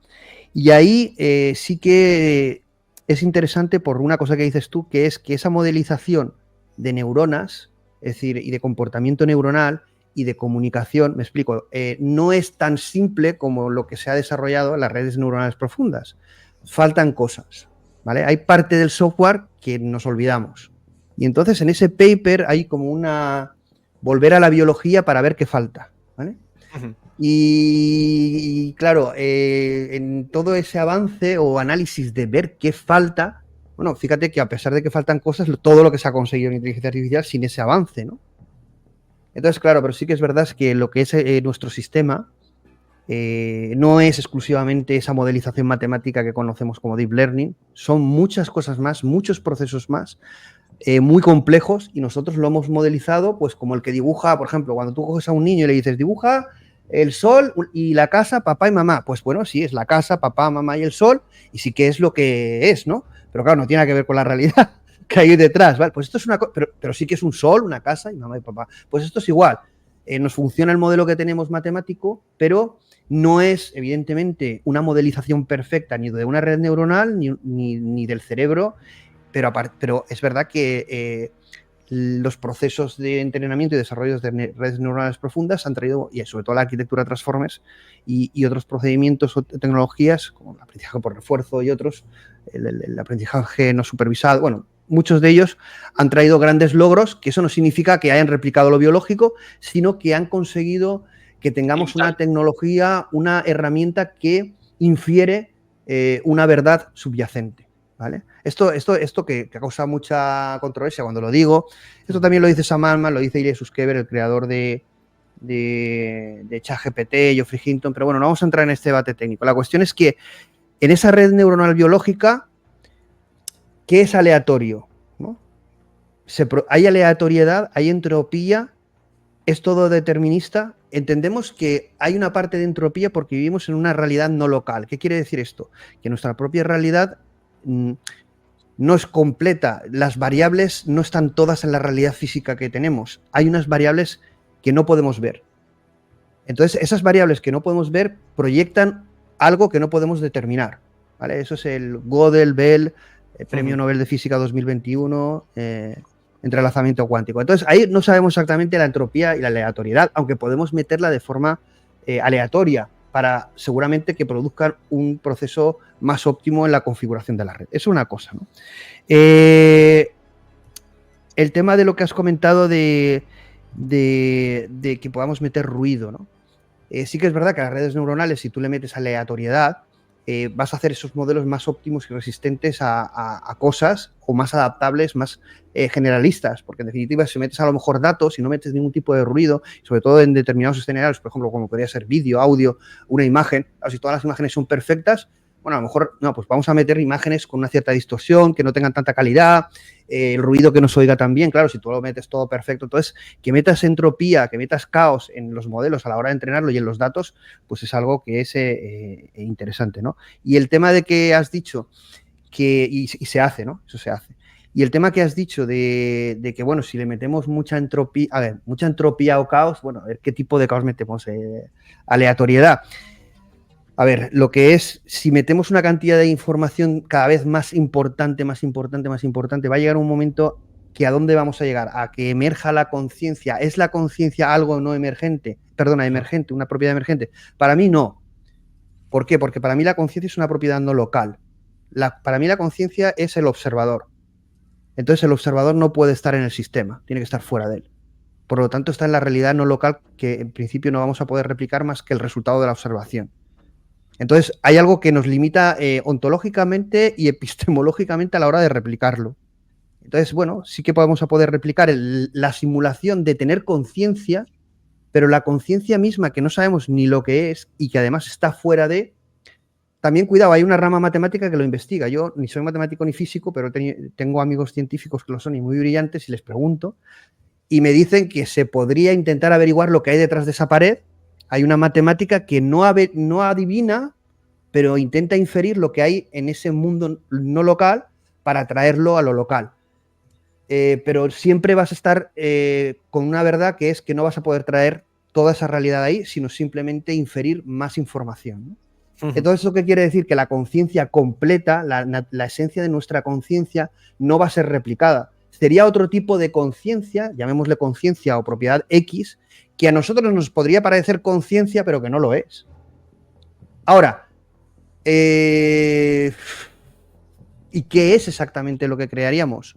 Y ahí sí que es interesante por una cosa que dices tú, que es que esa modelización de neuronas, es decir, y de comportamiento neuronal y de comunicación, me explico, no es tan simple como lo que se ha desarrollado en las redes neuronales profundas. Faltan cosas, ¿vale? Hay parte del software que nos olvidamos. Y entonces en ese paper hay como volver a la biología para ver qué falta, ¿vale? Uh-huh. Y claro, en todo ese avance o análisis de ver qué falta, bueno, fíjate que a pesar de que faltan cosas, todo lo que se ha conseguido en inteligencia artificial sin ese avance, ¿no? Entonces, claro, pero sí que es verdad que lo que es nuestro sistema no es exclusivamente esa modelización matemática que conocemos como Deep Learning, son muchas cosas más, muchos procesos más, muy complejos, y nosotros lo hemos modelizado pues como el que dibuja, por ejemplo, cuando tú coges a un niño y le dices dibuja el sol y la casa, papá y mamá, pues bueno, sí, es la casa, papá, mamá y el sol, y sí que es lo que es, ¿no? Pero claro, no tiene que ver con la realidad que hay detrás, ¿vale? Pues esto es una cosa, pero sí que es un sol, una casa y mamá y papá. Pues esto es igual, nos funciona el modelo que tenemos matemático, pero no es, evidentemente, una modelización perfecta ni de una red neuronal ni del cerebro, pero es verdad que los procesos de entrenamiento y desarrollo de redes neuronales profundas han traído, y sobre todo la arquitectura Transformers y otros procedimientos o tecnologías, como el aprendizaje por refuerzo y otros, el aprendizaje no supervisado, bueno, muchos de ellos han traído grandes logros, que eso no significa que hayan replicado lo biológico, sino que han conseguido que tengamos una tecnología, una herramienta que infiere una verdad subyacente, ¿vale? Esto que causa mucha controversia cuando lo digo, esto también lo dice Sam Altman, lo dice Ilya Sutskever, el creador de ChatGPT, Geoffrey Hinton, pero bueno, no vamos a entrar en este debate técnico. La cuestión es que en esa red neuronal biológica, ¿qué es aleatorio? ¿No? Hay aleatoriedad, hay entropía, es todo determinista. Entendemos que hay una parte de entropía porque vivimos en una realidad no local. ¿Qué quiere decir esto? Que nuestra propia realidad no es completa. Las variables no están todas en la realidad física que tenemos. Hay unas variables que no podemos ver. Entonces, esas variables que no podemos ver proyectan algo que no podemos determinar, ¿vale? Eso es el Gödel-Bell, Premio Nobel de Física 2021, entrelazamiento cuántico. Entonces, ahí no sabemos exactamente la entropía y la aleatoriedad, aunque podemos meterla de forma aleatoria para seguramente que produzcan un proceso más óptimo en la configuración de la red. Eso es una cosa, ¿no? El tema de lo que has comentado de que podamos meter ruido, ¿no? Sí que es verdad que a las redes neuronales, si tú le metes aleatoriedad, vas a hacer esos modelos más óptimos y resistentes a cosas o más adaptables, más generalistas, porque en definitiva si metes a lo mejor datos y no metes ningún tipo de ruido, sobre todo en determinados escenarios, por ejemplo, como podría ser vídeo, audio, una imagen, si todas las imágenes son perfectas, bueno, a lo mejor, no, pues vamos a meter imágenes con una cierta distorsión, que no tengan tanta calidad, el ruido que no se oiga tan bien, claro, si tú lo metes todo perfecto. Entonces, que metas entropía, que metas caos en los modelos a la hora de entrenarlo y en los datos, pues es algo que es interesante, ¿no? Y el tema de que has dicho que, y se hace, ¿no? Eso se hace. Y el tema que has dicho de que, bueno, si le metemos mucha entropía o caos, bueno, a ver qué tipo de caos metemos, aleatoriedad. A ver, lo que es, si metemos una cantidad de información cada vez más importante, va a llegar un momento que ¿a dónde vamos a llegar? A que emerja la conciencia. ¿Es la conciencia algo no emergente? Perdona, emergente, una propiedad emergente. Para mí no. ¿Por qué? Porque para mí la conciencia es una propiedad no local. Para mí la conciencia es el observador. Entonces el observador no puede estar en el sistema, tiene que estar fuera de él. Por lo tanto, está en la realidad no local que en principio no vamos a poder replicar más que el resultado de la observación. Entonces, hay algo que nos limita ontológicamente y epistemológicamente a la hora de replicarlo. Entonces, bueno, sí que podemos poder replicar la simulación de tener conciencia, pero la conciencia misma que no sabemos ni lo que es y que además está fuera de... También, cuidado, hay una rama matemática que lo investiga. Yo ni soy matemático ni físico, pero tengo amigos científicos que lo son y muy brillantes y les pregunto y me dicen que se podría intentar averiguar lo que hay detrás de esa pared. Hay una matemática que no adivina, pero intenta inferir lo que hay en ese mundo no local para traerlo a lo local. Pero siempre vas a estar con una verdad que es que no vas a poder traer toda esa realidad ahí, sino simplemente inferir más información, ¿no? Entonces, ¿eso qué quiere decir? Que la conciencia completa, la esencia de nuestra conciencia, no va a ser replicada. Sería otro tipo de conciencia, llamémosle conciencia o propiedad X, que a nosotros nos podría parecer conciencia, pero que no lo es. Ahora, ¿y qué es exactamente lo que crearíamos?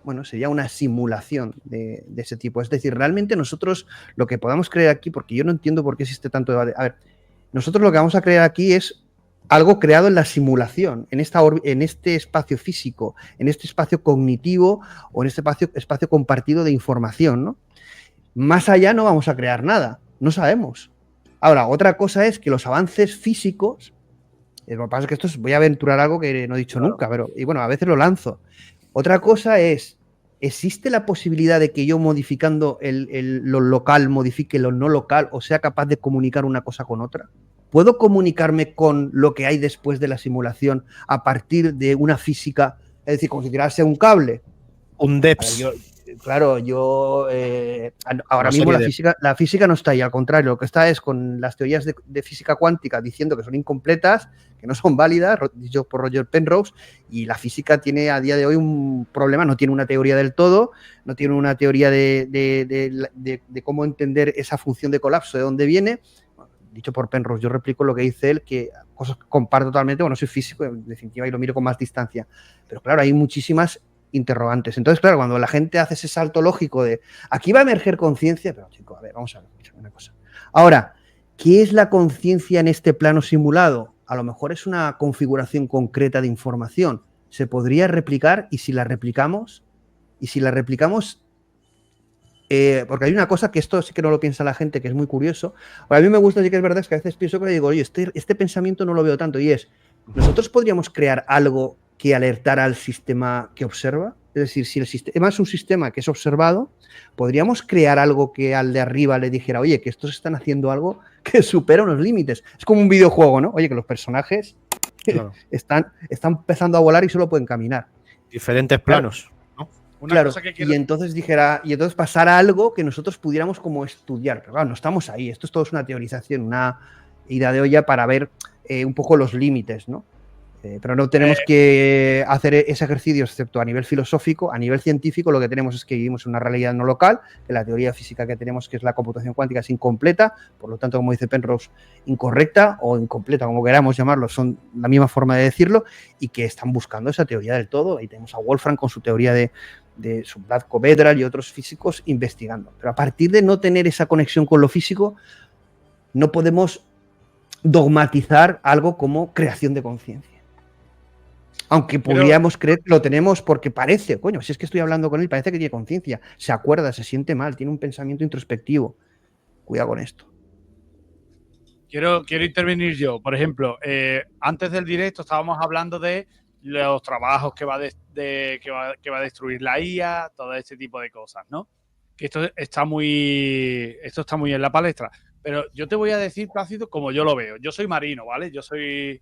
Bueno, sería una simulación de ese tipo. Es decir, realmente nosotros lo que podamos crear aquí, porque yo no entiendo por qué existe tanto debate. A ver, nosotros lo que vamos a crear aquí es algo creado en la simulación, en este espacio físico, en este espacio cognitivo o en este espacio compartido de información, ¿no? Más allá no vamos a crear nada, no sabemos. Ahora, otra cosa es que los avances físicos, lo que pasa es que voy a aventurar algo que no he dicho nunca, pero y bueno, a veces lo lanzo. Otra cosa es, ¿existe la posibilidad de que yo modificando lo local modifique lo no local o sea capaz de comunicar una cosa con otra? ¿Puedo comunicarme con lo que hay después de la simulación a partir de una física, es decir, considerarse un cable? Un DEPS. Ahora mismo la física no está ahí, al contrario, lo que está es con las teorías de física cuántica diciendo que son incompletas, que no son válidas, dicho por Roger Penrose, y la física tiene a día de hoy un problema, no tiene una teoría del todo, no tiene una teoría de cómo entender esa función de colapso, de dónde viene. Dicho por Penrose, yo replico lo que dice él, que cosas que comparto totalmente, bueno, soy físico, en definitiva, y lo miro con más distancia, pero claro, hay muchísimas interrogantes. Entonces, claro, cuando la gente hace ese salto lógico de aquí va a emerger conciencia, pero chicos, a ver, vamos a ver una cosa. Ahora, ¿qué es la conciencia en este plano simulado? A lo mejor es una configuración concreta de información. ¿Se podría replicar? ¿Y si la replicamos? Porque hay una cosa que esto sí que no lo piensa la gente, que es muy curioso. A mí me gusta, sí que es verdad, es que a veces pienso que digo, oye, este pensamiento no lo veo tanto, y es, ¿nosotros podríamos crear algo que alertara al sistema que observa? Es decir, si el sistema es un sistema que es observado, ¿podríamos crear algo que al de arriba le dijera, oye, que estos están haciendo algo que supera unos límites? Es como un videojuego, ¿no? Oye, que los personajes están empezando a volar y solo pueden caminar. Diferentes planos. Claro, y entonces pasara algo que nosotros pudiéramos como estudiar, pero claro, no estamos ahí, esto es todo una teorización, una ida de olla para ver un poco los límites, ¿no? Pero no tenemos que hacer ese ejercicio, excepto a nivel filosófico. A nivel científico lo que tenemos es que vivimos en una realidad no local, que la teoría física que tenemos, que es la computación cuántica, es incompleta, por lo tanto, como dice Penrose, incorrecta o incompleta, como queramos llamarlo, son la misma forma de decirlo, y que están buscando esa teoría del todo. Y tenemos a Wolfram con su teoría de su Vlatko-Vedral y otros físicos investigando. Pero a partir de no tener esa conexión con lo físico, no podemos dogmatizar algo como creación de conciencia. Aunque podríamos creer que lo tenemos porque parece, coño, si es que estoy hablando con él, parece que tiene conciencia, se acuerda, se siente mal, tiene un pensamiento introspectivo. Cuidado con esto. Quiero intervenir yo. Por ejemplo, antes del directo estábamos hablando de los trabajos que va a destruir la IA, todo este tipo de cosas, ¿no? Que esto está muy en la palestra. Pero yo te voy a decir, Plácido, como yo lo veo. Yo soy marino, ¿vale? Yo soy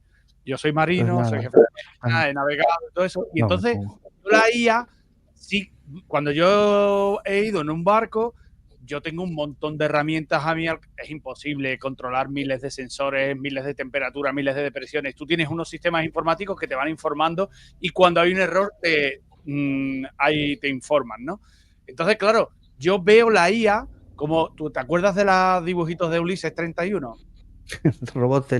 marino, Pues soy nada. jefe de marina, he navegado y todo eso. Y No, entonces, no. la IA, sí, cuando yo he ido en un barco, yo tengo un montón de herramientas a mí. Es imposible controlar miles de sensores, miles de temperaturas, miles de depresiones. Tú tienes unos sistemas informáticos que te van informando y cuando hay un error te informan, ¿no? Entonces, claro, yo veo la IA como, ¿tú te acuerdas de los dibujitos de Ulises 31? El robot,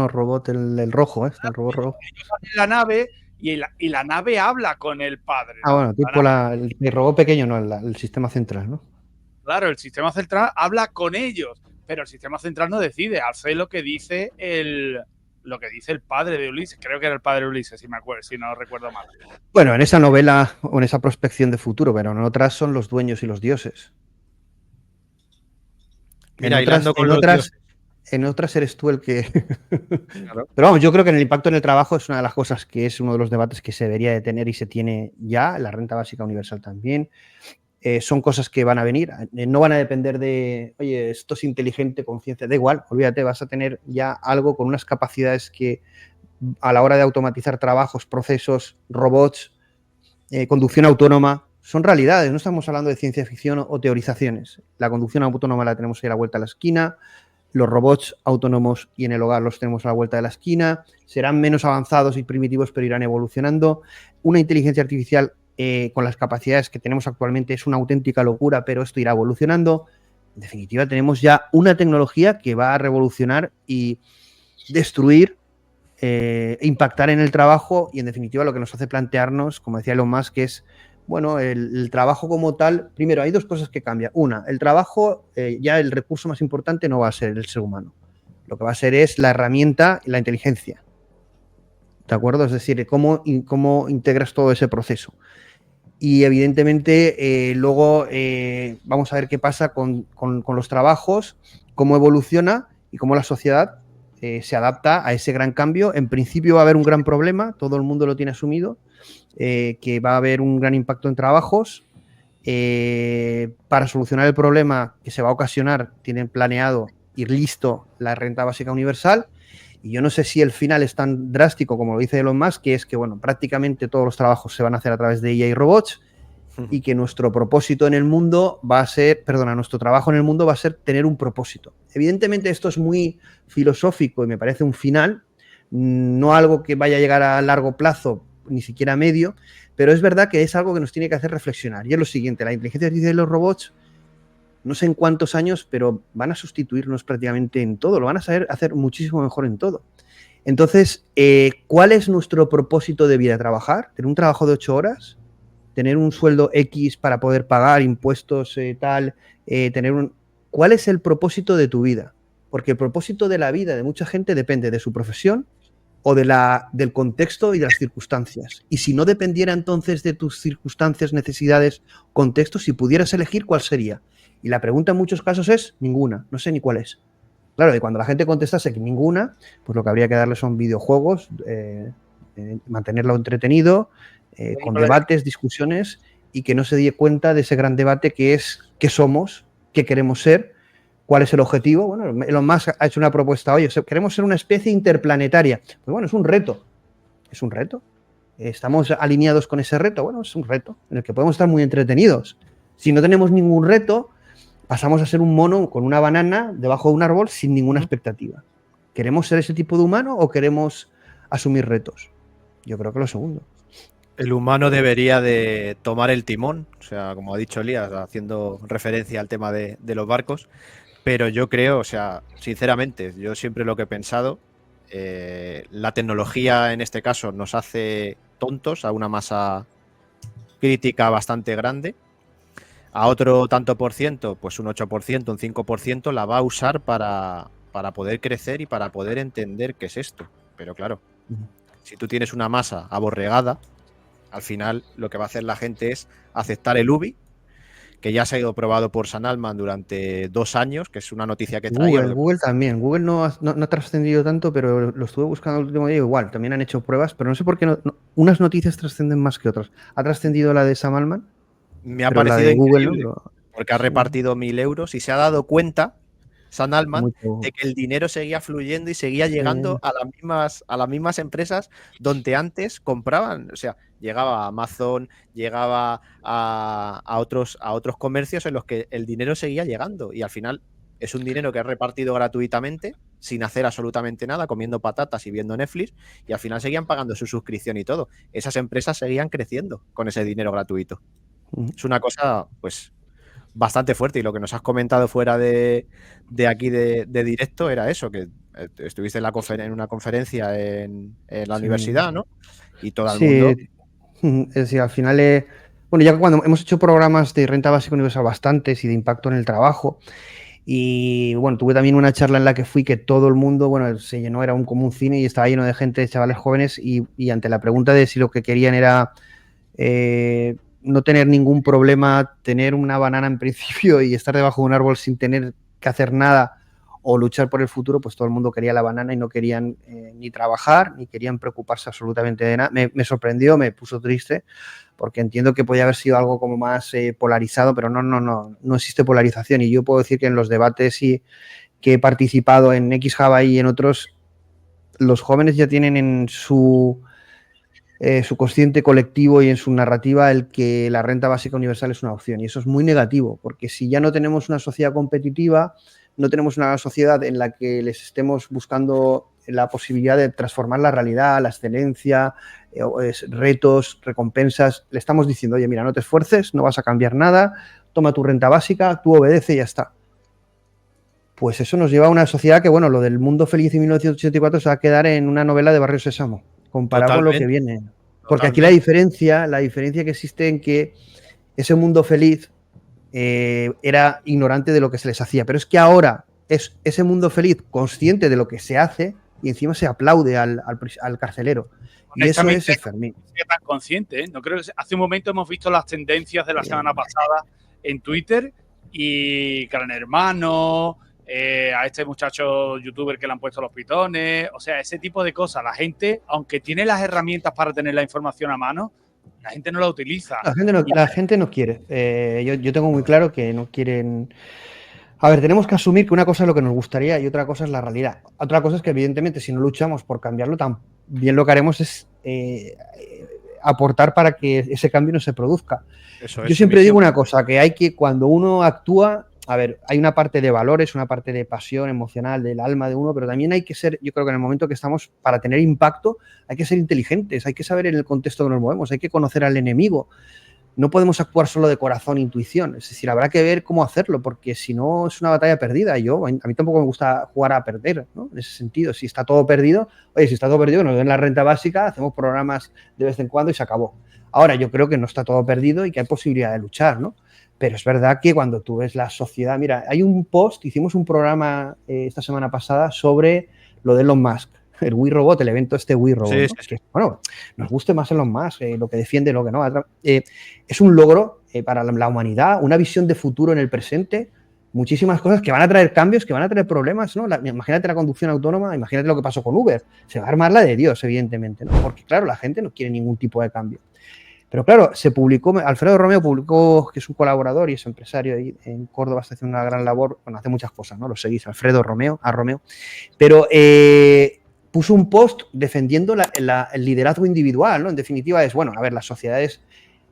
robot, el rojo, el robot rojo. Ellos van en la nave y la nave habla con el padre, Ah, ¿no? bueno, tipo el robot pequeño, no, el sistema central, ¿no? Claro, el sistema central habla con ellos, pero el sistema central no decide, hace lo que dice el padre de Ulises. Creo que era el padre de Ulises, si me acuerdo, si no recuerdo mal. Bueno, en esa novela o en esa prospección de futuro, pero en otras son los dueños y los dioses. Mira, hilando con los dioses. En otras eres tú el que... Claro. Pero vamos, yo creo que en el impacto en el trabajo es una de las cosas que es uno de los debates que se debería de tener y se tiene ya, la renta básica universal también. Son cosas que van a venir, no van a depender de, oye, esto es inteligente, conciencia, da igual, olvídate, vas a tener ya algo con unas capacidades que a la hora de automatizar trabajos, procesos, robots, conducción autónoma, son realidades, no estamos hablando de ciencia ficción o teorizaciones. La conducción autónoma la tenemos ahí a la vuelta de la esquina, los robots autónomos y en el hogar los tenemos a la vuelta de la esquina, serán menos avanzados y primitivos, pero irán evolucionando. Una inteligencia artificial con las capacidades que tenemos actualmente es una auténtica locura, pero esto irá evolucionando. En definitiva, tenemos ya una tecnología que va a revolucionar y destruir, impactar en el trabajo y, en definitiva, lo que nos hace plantearnos, como decía Elon Musk, que es, bueno, el trabajo como tal. Primero, hay dos cosas que cambian. Una, el trabajo, ya el recurso más importante no va a ser el ser humano. Lo que va a ser es la herramienta y la inteligencia. ¿De acuerdo? Es decir, cómo integras todo ese proceso. Y evidentemente luego vamos a ver qué pasa con los trabajos, cómo evoluciona y cómo la sociedad se adapta a ese gran cambio. En principio va a haber un gran problema, todo el mundo lo tiene asumido, que va a haber un gran impacto en trabajos. Para solucionar el problema que se va a ocasionar, tienen planeado ir listo la renta básica universal. Y yo no sé si el final es tan drástico como lo dice Elon Musk, que es que, bueno, prácticamente todos los trabajos se van a hacer a través de IA y robots y que nuestro propósito en el mundo va a ser, nuestro trabajo en el mundo va a ser tener un propósito. Evidentemente esto es muy filosófico y me parece un final, no algo que vaya a llegar a largo plazo, ni siquiera a medio, pero es verdad que es algo que nos tiene que hacer reflexionar. Y es lo siguiente, la inteligencia artificial y los robots, no sé en cuántos años, pero van a sustituirnos prácticamente en todo, lo van a saber hacer muchísimo mejor en todo. Entonces, ¿cuál es nuestro propósito de vida? ¿Trabajar? ¿Tener un trabajo de 8 horas? ¿Tener un sueldo X para poder pagar impuestos ¿Cuál es el propósito de tu vida? Porque el propósito de la vida de mucha gente depende de su profesión o del contexto y de las circunstancias. Y si no dependiera entonces de tus circunstancias, necesidades, contextos, si pudieras elegir, ¿cuál sería? Y la pregunta en muchos casos es ninguna, no sé ni cuál es. Claro, y cuando la gente contestase que ninguna, pues lo que habría que darle son videojuegos, mantenerlo entretenido, con debates, discusiones, y que no se dé cuenta de ese gran debate que es qué somos, qué queremos ser, cuál es el objetivo. Bueno, Elon Musk ha hecho una propuesta, oye, queremos ser una especie interplanetaria. Pues bueno, es un reto. Es un reto. ¿Estamos alineados con ese reto? Bueno, es un reto en el que podemos estar muy entretenidos. Si no tenemos ningún reto, pasamos a ser un mono con una banana debajo de un árbol sin ninguna expectativa. ¿Queremos ser ese tipo de humano o queremos asumir retos? Yo creo que lo segundo. El humano debería de tomar el timón, o sea, como ha dicho Elías, haciendo referencia al tema de los barcos, pero yo creo, o sea, sinceramente, yo siempre lo que he pensado, la tecnología en este caso nos hace tontos a una masa crítica bastante grande. A otro tanto por ciento, pues un 8%, un 5%, la va a usar para para poder crecer y para poder entender qué es esto. Pero claro, si tú tienes una masa aborregada, al final lo que va a hacer la gente es aceptar el UBI, que ya se ha ido probado por San Alman durante 2 años, que es una noticia que traía. Google también. Google no ha trascendido tanto, pero lo estuve buscando el último día igual. También han hecho pruebas, pero no sé por qué unas noticias trascenden más que otras. ¿Ha trascendido la de Sam Altman? Me ha Pero la parecido de Google, increíble, ¿no? porque ha repartido 1.000 euros y se ha dado cuenta, Sam Altman, Mucho. de que el dinero seguía fluyendo y seguía llegando a las mismas empresas donde antes compraban. O sea, llegaba a Amazon, llegaba a otros comercios en los que el dinero seguía llegando. Y al final es un dinero que es repartido gratuitamente, sin hacer absolutamente nada, comiendo patatas y viendo Netflix, y al final seguían pagando su suscripción y todo. Esas empresas seguían creciendo con ese dinero gratuito. Es una cosa, pues, bastante fuerte. Y lo que nos has comentado fuera de aquí de directo era eso, que estuviste en una conferencia en la universidad, ¿no? Y todo el mundo... Es decir, al final, bueno, ya cuando hemos hecho programas de renta básica universal bastantes y de impacto en el trabajo, y bueno, tuve también una charla en la que fui que todo el mundo, bueno, se llenó, era como un cine y estaba lleno de gente, de chavales jóvenes, y ante la pregunta de si lo que querían era no tener ningún problema, tener una banana en principio y estar debajo de un árbol sin tener que hacer nada o luchar por el futuro, pues todo el mundo quería la banana y no querían ni trabajar, ni querían preocuparse absolutamente de nada. Me sorprendió, me puso triste, porque entiendo que podía haber sido algo como más polarizado, pero no existe polarización. Y yo puedo decir que en los debates que he participado en XJava y en otros, los jóvenes ya tienen en su consciente colectivo y en su narrativa el que la renta básica universal es una opción. Y eso es muy negativo, porque si ya no tenemos una sociedad competitiva, no tenemos una sociedad en la que les estemos buscando la posibilidad de transformar la realidad, la excelencia, retos, recompensas, le estamos diciendo, oye, mira, no te esfuerces, no vas a cambiar nada, toma tu renta básica, tú obedece y ya está. Pues eso nos lleva a una sociedad que, bueno, lo del mundo feliz en 1984 se va a quedar en una novela de Barrio Sésamo, comparado con lo que viene. Porque aquí la diferencia que existe en que ese mundo feliz era ignorante de lo que se les hacía, pero es que ahora es ese mundo feliz consciente de lo que se hace y encima se aplaude al carcelero. Y eso es Fermín. No es tan consciente, ¿eh? No creo que hace un momento hemos visto las tendencias de la semana pasada en Twitter y Gran Hermano, a este muchacho youtuber que le han puesto los pitones, o sea, ese tipo de cosas. La gente, aunque tiene las herramientas para tener la información a mano, la gente no la utiliza. La gente no quiere. Yo tengo muy claro que no quieren. A ver, tenemos que asumir que una cosa es lo que nos gustaría y otra cosa es la realidad. Otra cosa es que, evidentemente, si no luchamos por cambiarlo, también lo que haremos es aportar para que ese cambio no se produzca. Yo siempre digo una cosa, que cuando uno actúa, a ver, hay una parte de valores, una parte de pasión emocional del alma de uno, pero también hay que ser, yo creo que en el momento que estamos, para tener impacto, hay que ser inteligentes, hay que saber en el contexto que nos movemos, hay que conocer al enemigo. No podemos actuar solo de corazón e intuición, es decir, habrá que ver cómo hacerlo, porque si no es una batalla perdida. A mí tampoco me gusta jugar a perder, ¿no? En ese sentido, si está todo perdido, nos den la renta básica, hacemos programas de vez en cuando y se acabó. Ahora, yo creo que no está todo perdido y que hay posibilidad de luchar, ¿no? Pero es verdad que cuando tú ves la sociedad, mira, hay un post, hicimos un programa esta semana pasada sobre lo de Elon Musk, el Wii Robot, el evento Wii Robot, sí, ¿no? sí. Que, bueno, nos guste más Elon Musk, lo que defiende, lo que no. Es un logro para la humanidad, una visión de futuro en el presente, muchísimas cosas que van a traer cambios, que van a traer problemas, ¿no? Imagínate la conducción autónoma, imagínate lo que pasó con Uber, se va a armar la de Dios, evidentemente, ¿no? Porque claro, la gente no quiere ningún tipo de cambio. Pero claro, se publicó, Alfredo Romeo publicó, que es un colaborador y es empresario ahí en Córdoba, está haciendo una gran labor, bueno, hace muchas cosas, ¿no? Lo seguís, Alfredo Romeo, pero puso un post defendiendo el liderazgo individual, ¿no? En definitiva es, bueno, a ver, las sociedades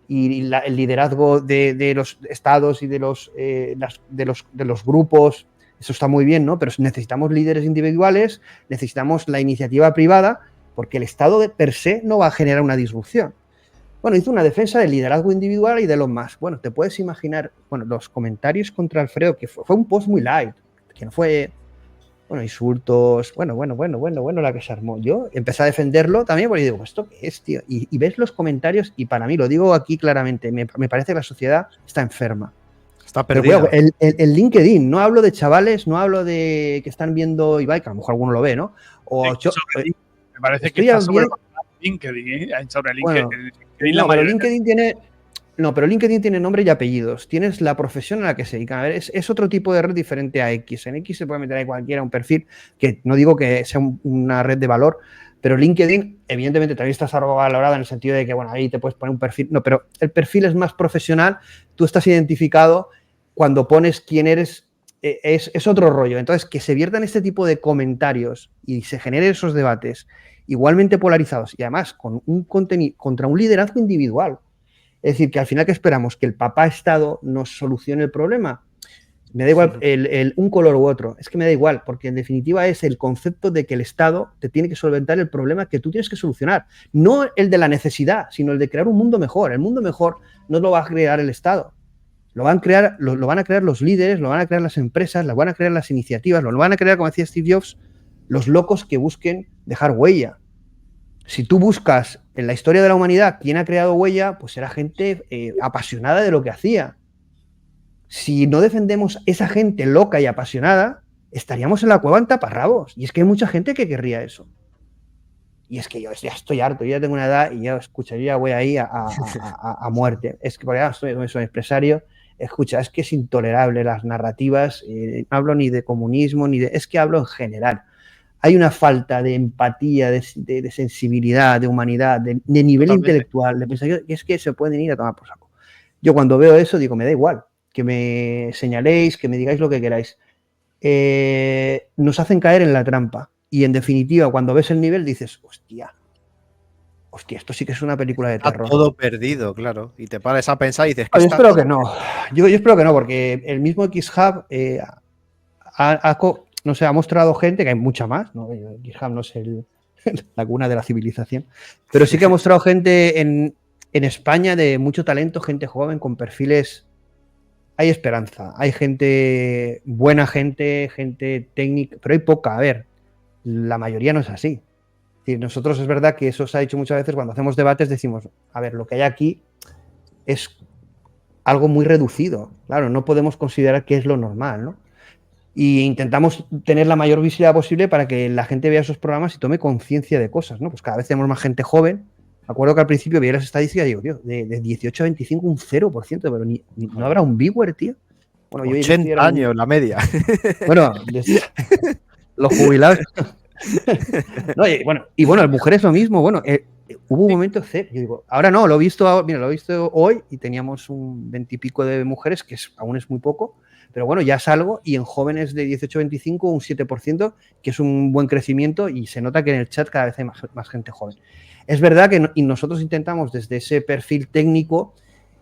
y el liderazgo de los estados y de los grupos, eso está muy bien, ¿no? Pero necesitamos líderes individuales, necesitamos la iniciativa privada, porque el Estado per se no va a generar una disrupción. Bueno, hizo una defensa del liderazgo individual y de los más. Bueno, te puedes imaginar, bueno, los comentarios contra Alfredo, que fue un post muy light, que no fue, bueno, insultos, bueno, la que se armó. Yo empecé a defenderlo también porque digo, ¿esto qué es, tío? Y ves los comentarios y para mí, lo digo aquí claramente, me parece que la sociedad está enferma. Está Pero perdido. cuidado, el LinkedIn, no hablo de chavales, no hablo de que están viendo Ibai, que a lo mejor alguno lo ve, ¿no? O Me parece que estoy está bien- sobre LinkedIn, ¿eh? Sobre Bueno, LinkedIn la no, pero mayoría. LinkedIn tiene nombre y apellidos. Tienes la profesión a la que se dedican. A ver, es otro tipo de red diferente a X. En X se puede meter ahí cualquiera un perfil, que no digo que sea una red de valor, pero LinkedIn, evidentemente, también está valorada en el sentido de que, bueno, ahí te puedes poner un perfil. No, pero el perfil es más profesional. Tú estás identificado cuando pones quién eres. Es otro rollo. Entonces, que se viertan este tipo de comentarios y se generen esos debates igualmente polarizados y además con un contenido contra un liderazgo individual. Es decir, que al final, ¿qué esperamos? ¿Que el papá Estado nos solucione el problema? Me da igual un color u otro. Es que me da igual, porque en definitiva es el concepto de que el Estado te tiene que solventar el problema que tú tienes que solucionar. No el de la necesidad, sino el de crear un mundo mejor. El mundo mejor no lo va a crear el Estado. Lo van a crear los líderes, lo van a crear las empresas, lo van a crear las iniciativas, lo van a crear, como decía Steve Jobs, los locos que busquen dejar huella. Si tú buscas en la historia de la humanidad quién ha creado huella, pues era gente apasionada de lo que hacía. Si no defendemos esa gente loca y apasionada, estaríamos en la cueva en taparrabos. Y es que hay mucha gente que querría eso. Y es que yo ya estoy harto, yo ya tengo una edad y ya escucha, yo ya voy ahí a muerte. Es que por allá soy empresario. Escucha, es que es intolerable las narrativas. No hablo ni de comunismo, es que hablo en general. Hay una falta de empatía, de sensibilidad, de humanidad, de nivel Totalmente. intelectual, de pensamiento, que es que se pueden ir a tomar por saco. Yo cuando veo eso digo, me da igual, que me señaléis, que me digáis lo que queráis. Nos hacen caer en la trampa. Y en definitiva, cuando ves el nivel dices, hostia, esto sí que es una película de Está terror. todo perdido, claro. Y te paras a pensar y dices, Yo espero que no. Yo espero que no, porque el mismo XHub no sé, ha mostrado gente, que hay mucha más, ¿no? GitHub no es la cuna de la civilización, pero sí que ha mostrado gente en España de mucho talento, gente joven con perfiles. Hay esperanza, hay gente buena, gente técnica, pero hay poca. A ver, la mayoría no es así. Es decir, nosotros es verdad que eso se ha dicho muchas veces cuando hacemos debates, decimos, a ver, lo que hay aquí es algo muy reducido. Claro, no podemos considerar que es lo normal, ¿no? Y intentamos tener la mayor visibilidad posible para que la gente vea esos programas y tome conciencia de cosas, ¿no? Pues cada vez tenemos más gente joven. Me acuerdo que al principio vi las estadísticas y digo, tío, de 18 a 25 un 0%, pero no habrá un viewer, tío. Bueno, yo 80 años la media. Bueno, los jubilados. No, y bueno, las mujeres lo mismo. Bueno, hubo un momento cero. Yo digo, ahora no, lo he visto hoy y teníamos un 20 y pico de mujeres, que aún es muy poco. Pero bueno, ya salgo y en jóvenes de 18 a 25 un 7%, que es un buen crecimiento y se nota que en el chat cada vez hay más gente joven. Es verdad que y nosotros intentamos desde ese perfil técnico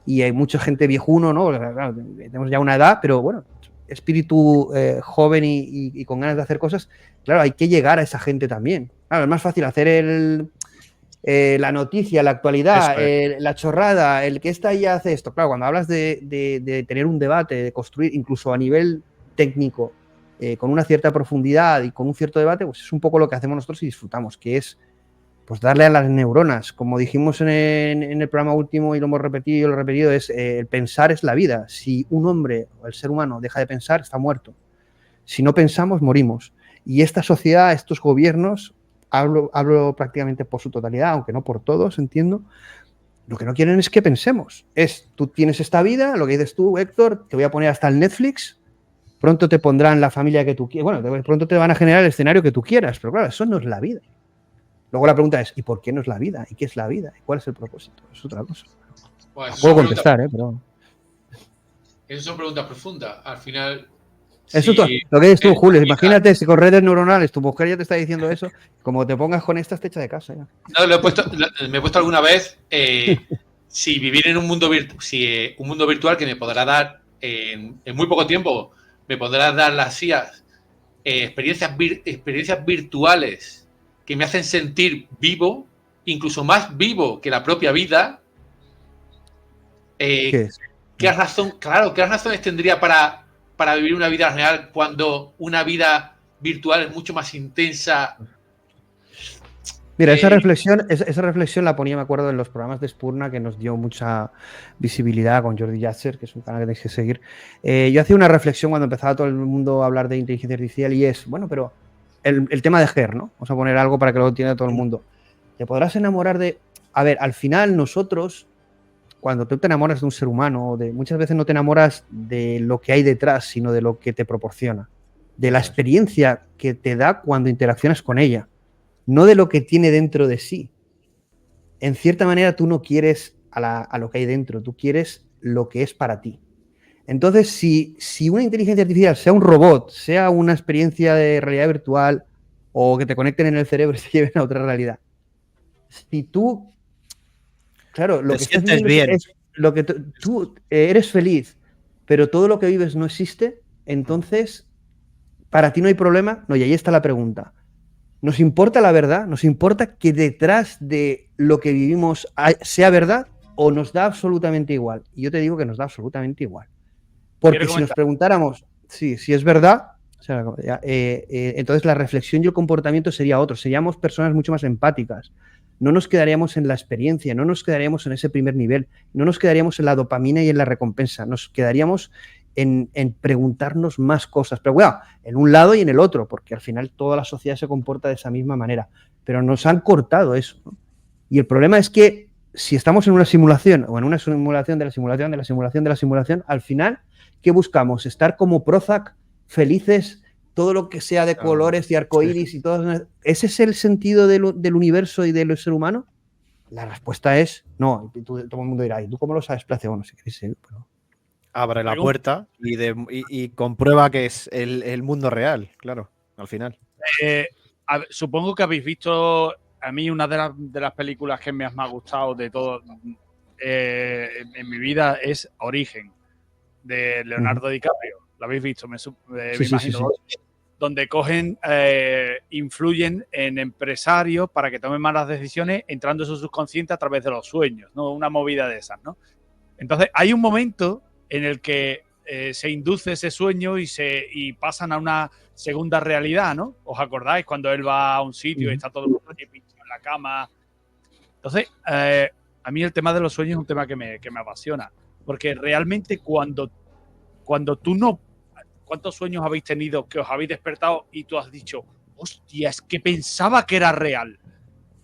y hay mucha gente viejuno, ¿no? Claro, tenemos ya una edad, pero bueno, espíritu joven y con ganas de hacer cosas, claro, hay que llegar a esa gente también. Claro, es más fácil hacer la noticia, la actualidad, la chorrada, el que está ahí hace esto. Claro, cuando hablas de tener un debate, de construir, incluso a nivel técnico, con una cierta profundidad y con un cierto debate, pues es un poco lo que hacemos nosotros y disfrutamos, que es pues darle a las neuronas. Como dijimos en el programa último y lo hemos repetido y lo he repetido, es el pensar es la vida. Si un hombre o el ser humano deja de pensar, está muerto. Si no pensamos, morimos. Y esta sociedad, estos gobiernos, hablo prácticamente por su totalidad, aunque no por todos, entiendo, lo que no quieren es que pensemos. Tú tienes esta vida, lo que dices tú, Héctor, te voy a poner hasta el Netflix, pronto te pondrán la familia que tú quieras, bueno, pronto te van a generar el escenario que tú quieras, pero claro, eso no es la vida. Luego la pregunta es, ¿y por qué no es la vida? ¿Y qué es la vida? ¿Y cuál es el propósito? Es otra cosa. Bueno, puedo contestar, pero... Esas son preguntas profundas. Al final... Eso lo que dices tú, Julio, imagínate si con redes neuronales tu mujer ya te está diciendo eso, como te pongas con estas te echa de casa ya. No, me he puesto alguna vez si vivir en un mundo virtual que me podrá dar en muy poco tiempo, me podrá dar las IAs experiencias virtuales que me hacen sentir vivo, incluso más vivo que la propia vida. ¿Qué razones tendría para vivir una vida real cuando una vida virtual es mucho más intensa Mira, esa reflexión la ponía, me acuerdo, en los programas de Spurna, que nos dio mucha visibilidad con Jordi Yatzer, que es un canal que tenéis que seguir. Yo hacía una reflexión cuando empezaba todo el mundo a hablar de inteligencia artificial y es, bueno, pero el tema de Ger, ¿no? Vamos a poner algo para que lo entienda todo el mundo. Te podrás enamorar de... A ver, al final nosotros, cuando tú te enamoras de un ser humano, muchas veces no te enamoras de lo que hay detrás, sino de lo que te proporciona, de la experiencia que te da cuando interaccionas con ella. No de lo que tiene dentro de sí. En cierta manera, tú no quieres a lo que hay dentro, tú quieres lo que es para ti. Entonces, si una inteligencia artificial, sea un robot, sea una experiencia de realidad virtual o que te conecten en el cerebro y te lleven a otra realidad, si tú, claro, lo Te que estás sientes viviendo bien. es lo que tú eres feliz, pero todo lo que vives no existe, entonces, para ti no hay problema. No, y ahí está la pregunta. ¿Nos importa la verdad? ¿Nos importa que detrás de lo que vivimos sea verdad o nos da absolutamente igual? Y yo te digo que nos da absolutamente igual. Porque si nos preguntáramos si es verdad, o sea, entonces la reflexión y el comportamiento sería otro. Seríamos personas mucho más empáticas. No nos quedaríamos en la experiencia, no nos quedaríamos en ese primer nivel, no nos quedaríamos en la dopamina y en la recompensa, nos quedaríamos en preguntarnos más cosas, pero bueno, en un lado y en el otro, porque al final toda la sociedad se comporta de esa misma manera, pero nos han cortado eso, ¿no? Y el problema es que si estamos en una simulación o en una simulación de la simulación de la simulación de la simulación, al final, ¿qué buscamos? Estar como Prozac, felices, todo lo que sea de colores y arcoíris y todo. ¿Ese es el sentido del universo y del ser humano? La respuesta es no. Todo el mundo dirá, ¿y tú cómo lo sabes, Place? Bueno, si queréis seguir, pero... Abre la puerta y comprueba que es el mundo real, claro, al final. Supongo que habéis visto, a mí una de las películas que me ha gustado de todo en mi vida es Origen, de Leonardo DiCaprio. ¿Lo habéis visto? Me imagino. Sí. Donde cogen, influyen en empresarios para que tomen malas decisiones entrando en su subconsciente a través de los sueños, ¿no? Una movida de esas, ¿no? Entonces, hay un momento en el que se induce ese sueño y pasan a una segunda realidad, ¿no? ¿Os acordáis? Cuando él va a un sitio y está todo el mundo pinchado en la cama. Entonces, a mí el tema de los sueños es un tema que me apasiona, porque realmente cuando tú no... ¿Cuántos sueños habéis tenido que os habéis despertado y tú has dicho, hostia, es que pensaba que era real?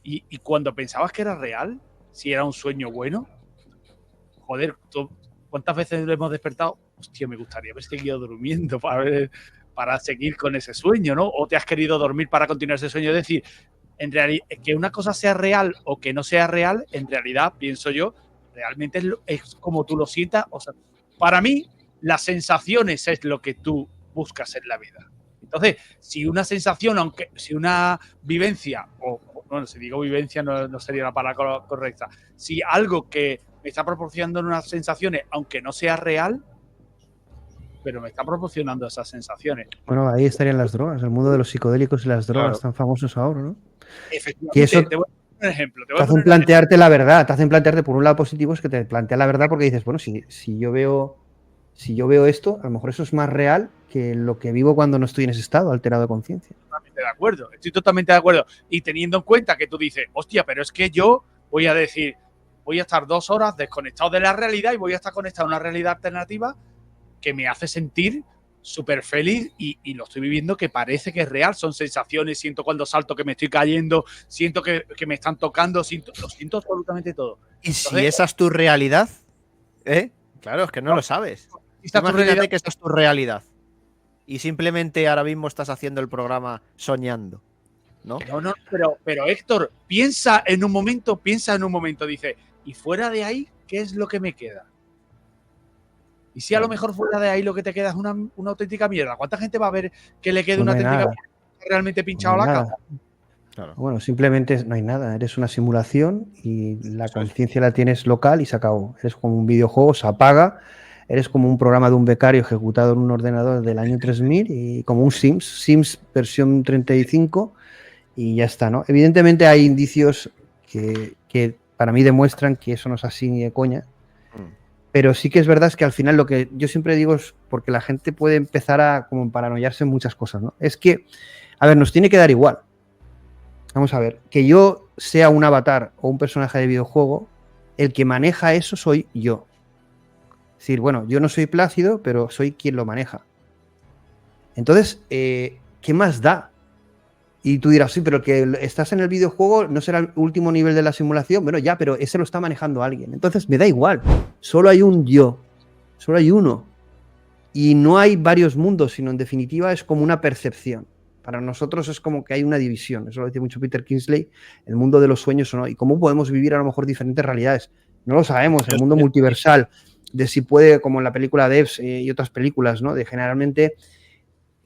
Y cuando pensabas que era real, si era un sueño bueno, joder, ¿cuántas veces lo hemos despertado? Hostia, me gustaría haber seguido durmiendo para seguir con ese sueño, ¿no? O te has querido dormir para continuar ese sueño. Es decir, en realidad, que una cosa sea real o que no sea real, en realidad, pienso yo, realmente es como tú lo sientas. O sea, para mí, las sensaciones es lo que tú buscas en la vida. Entonces, si una sensación, si una vivencia, o bueno, si digo vivencia no sería la palabra correcta, si algo que me está proporcionando unas sensaciones, aunque no sea real, pero me está proporcionando esas sensaciones. Bueno, ahí estarían las drogas, el mundo de los psicodélicos y las drogas, claro, tan famosos ahora, ¿no? Efectivamente, que eso te voy a poner un ejemplo. Te hacen plantearte la verdad, te hacen plantearte, por un lado positivo, es que te plantea la verdad porque dices, bueno, si yo veo esto, a lo mejor eso es más real que lo que vivo cuando no estoy en ese estado alterado de conciencia. Estoy totalmente de acuerdo. Y teniendo en cuenta que tú dices, hostia, pero es que yo voy a decir, voy a estar 2 horas desconectado de la realidad y voy a estar conectado a una realidad alternativa que me hace sentir súper feliz y lo estoy viviendo que parece que es real. Son sensaciones, siento cuando salto que me estoy cayendo, siento que me están tocando, lo siento absolutamente todo. ¿Y entonces, si esa es tu realidad? Claro, es que no lo sabes. Imagínate que esa es tu realidad y simplemente ahora mismo estás haciendo el programa soñando, ¿no? No, pero Héctor, piensa en un momento, dice, y fuera de ahí, ¿qué es lo que me queda? Y si a lo mejor fuera de ahí lo que te queda es una auténtica mierda, ¿cuánta gente va a ver que le quede una auténtica mierda realmente pinchado a la cama? Claro. Bueno, simplemente no hay nada, eres una simulación y la conciencia la tienes local y se acabó. Eres como un videojuego, se apaga, eres como un programa de un becario ejecutado en un ordenador del año 3000 y como un Sims versión 35 y ya está, ¿no? Evidentemente hay indicios que para mí demuestran que eso no es así ni de coña. Pero sí que es verdad que al final lo que yo siempre digo es porque la gente puede empezar a como paranoiarse en muchas cosas, ¿no? Es que, a ver, nos tiene que dar igual. Vamos a ver, que yo sea un avatar o un personaje de videojuego, el que maneja eso soy yo. Es decir, bueno, yo no soy Plácido, pero soy quien lo maneja. Entonces, ¿qué más da? Y tú dirás, sí, pero que estás en el videojuego no será el último nivel de la simulación. Bueno, ya, pero ese lo está manejando alguien. Entonces, me da igual. Solo hay un yo. Solo hay uno. Y no hay varios mundos, sino en definitiva es como una percepción. Para nosotros es como que hay una división. Eso lo dice mucho Peter Kingsley, el mundo de los sueños o no. Y cómo podemos vivir a lo mejor diferentes realidades. No lo sabemos. El mundo multiversal, de si puede, como en la película Devs y otras películas, ¿no? De generalmente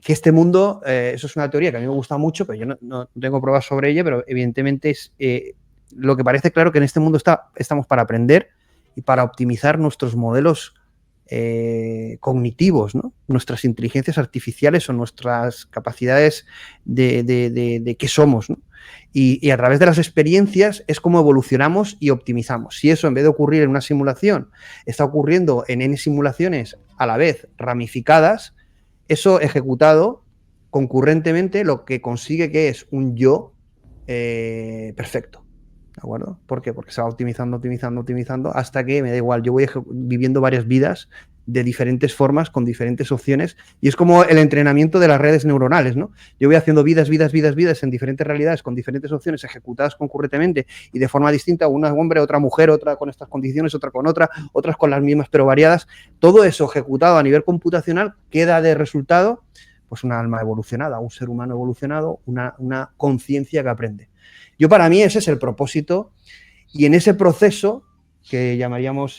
que este mundo, eso es una teoría que a mí me gusta mucho, pero yo no tengo pruebas sobre ella, pero evidentemente es lo que parece claro que en este mundo estamos para aprender y para optimizar nuestros modelos cognitivos, ¿no? Nuestras inteligencias artificiales o nuestras capacidades de qué somos, ¿no? Y a través de las experiencias es como evolucionamos y optimizamos. Si eso en vez de ocurrir en una simulación está ocurriendo en N simulaciones a la vez ramificadas, eso ejecutado concurrentemente lo que consigue que es un yo perfecto. ¿De acuerdo? ¿Por qué? Porque se va optimizando hasta que me da igual, yo voy viviendo varias vidas de diferentes formas, con diferentes opciones, y es como el entrenamiento de las redes neuronales, ¿no? Yo voy haciendo vidas en diferentes realidades, con diferentes opciones ejecutadas concurrentemente y de forma distinta, una hombre, otra mujer, otra con estas condiciones, otra con otra, otras con las mismas pero variadas. Todo eso ejecutado a nivel computacional queda de resultado pues una alma evolucionada, un ser humano evolucionado, una conciencia que aprende. Yo, para mí, ese es el propósito, y en ese proceso que llamaríamos,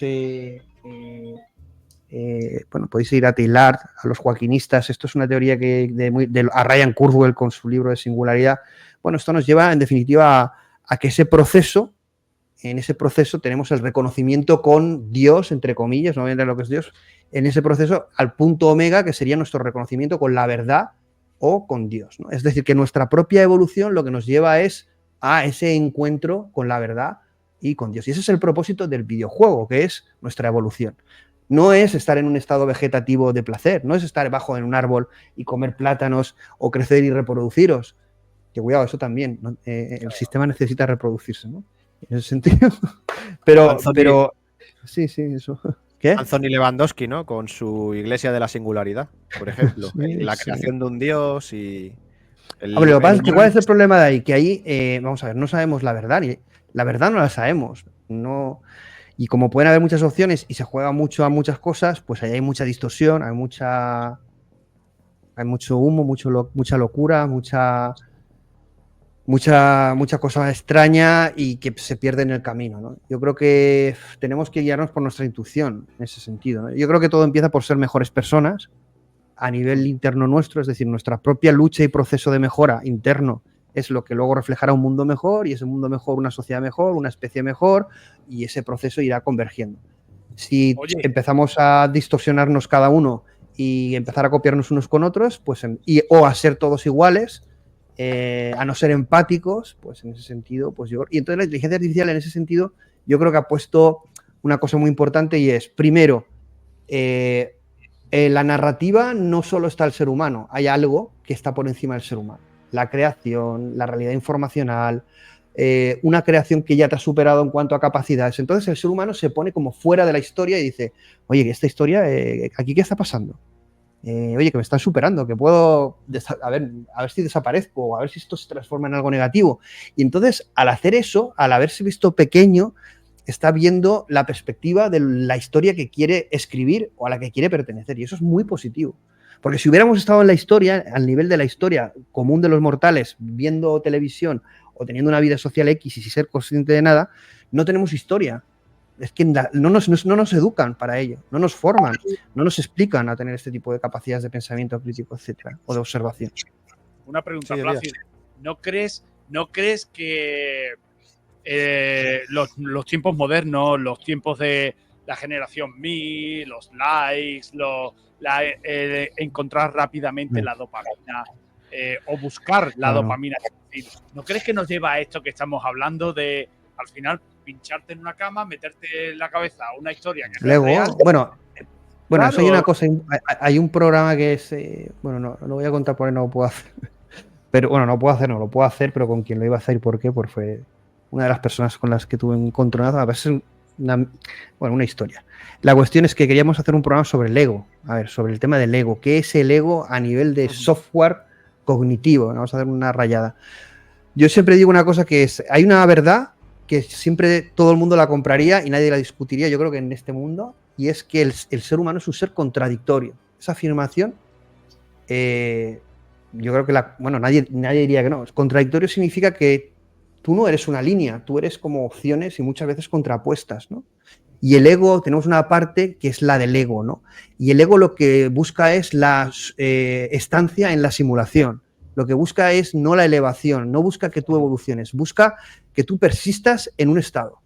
bueno, podéis ir a Taylor, a los joaquinistas, esto es una teoría a Ryan Kurzweil con su libro de singularidad. Bueno, esto nos lleva, en definitiva, a que en ese proceso tenemos el reconocimiento con Dios, entre comillas, no voy a entender lo que es Dios, en ese proceso al punto omega, que sería nuestro reconocimiento con la verdad o con Dios, ¿no? Es decir, que nuestra propia evolución lo que nos lleva es a ese encuentro con la verdad y con Dios. Y ese es el propósito del videojuego, que es nuestra evolución. No es estar en un estado vegetativo de placer, no es estar bajo en un árbol y comer plátanos o crecer y reproduciros. Que cuidado, eso también, ¿no? El sistema necesita reproducirse, ¿no? En ese sentido. Pero sí, eso. ¿Qué? Anthony Lewandowski, ¿no? Con su Iglesia de la Singularidad, por ejemplo. Sí, la creación de un dios y... Hombre, lo que pasa es que ¿cuál es el problema de ahí? Que ahí, vamos a ver, no sabemos la verdad. Y la verdad no la sabemos. No. Y como pueden haber muchas opciones y se juega mucho a muchas cosas, pues ahí hay mucha distorsión, hay mucho humo, mucha locura, mucha cosa extraña y que se pierde en el camino, ¿no? Yo creo que tenemos que guiarnos por nuestra intuición en ese sentido, ¿no? Yo creo que todo empieza por ser mejores personas a nivel interno nuestro, es decir, nuestra propia lucha y proceso de mejora interno es lo que luego reflejará un mundo mejor, y ese mundo mejor una sociedad mejor, una especie mejor, y ese proceso irá convergiendo. Si empezamos a distorsionarnos cada uno y empezar a copiarnos unos con otros, pues o a ser todos iguales, a no ser empáticos, pues en ese sentido, pues y entonces la inteligencia artificial en ese sentido yo creo que ha puesto una cosa muy importante, y es, primero, la narrativa no solo está el ser humano, hay algo que está por encima del ser humano. La creación, la realidad informacional, una creación que ya te ha superado en cuanto a capacidades. Entonces el ser humano se pone como fuera de la historia y dice, oye, esta historia, ¿aquí qué está pasando? Oye, que me están superando, que puedo, a ver si desaparezco, o a ver si esto se transforma en algo negativo. Y entonces, al hacer eso, al haberse visto pequeño, está viendo la perspectiva de la historia que quiere escribir o a la que quiere pertenecer. Y eso es muy positivo. Porque si hubiéramos estado en la historia, al nivel de la historia común de los mortales, viendo televisión o teniendo una vida social X y sin ser consciente de nada, no tenemos historia. Es que no nos educan para ello, no nos forman, no nos explican a tener este tipo de capacidades de pensamiento crítico, etcétera, o de observación. Una pregunta, Plácido. ¿No crees que los tiempos modernos, los tiempos de la generación Mi, los likes, encontrar rápidamente la dopamina o buscar la dopamina, ¿no crees que nos lleva a esto que estamos hablando de, al final, pincharte en una cama, meterte en la cabeza una historia que luego, es real? Bueno, claro. Eso hay una cosa, hay un programa que es, bueno, no lo voy a contar porque no lo puedo hacer, Pero bueno, no lo puedo hacer, pero con quien lo iba a hacer, ¿por qué? Porque fue una de las personas con las que tuve un encontronazo. A veces una historia. La cuestión es que queríamos hacer un programa sobre el ego, a ver, sobre el tema del ego. ¿Qué es el ego a nivel de software cognitivo? Vamos a hacer una rayada. Yo siempre digo una cosa que es, hay una verdad que siempre todo el mundo la compraría y nadie la discutiría, yo creo que en este mundo, y es que el ser humano es un ser contradictorio. Esa afirmación, yo creo que nadie diría que no. Contradictorio significa que tú no eres una línea, tú eres como opciones y muchas veces contrapuestas, ¿no? Y el ego, tenemos una parte que es la del ego, ¿no? Y el ego lo que busca es la estancia en la simulación. Lo que busca es no la elevación, no busca que tú evoluciones, busca que tú persistas en un estado.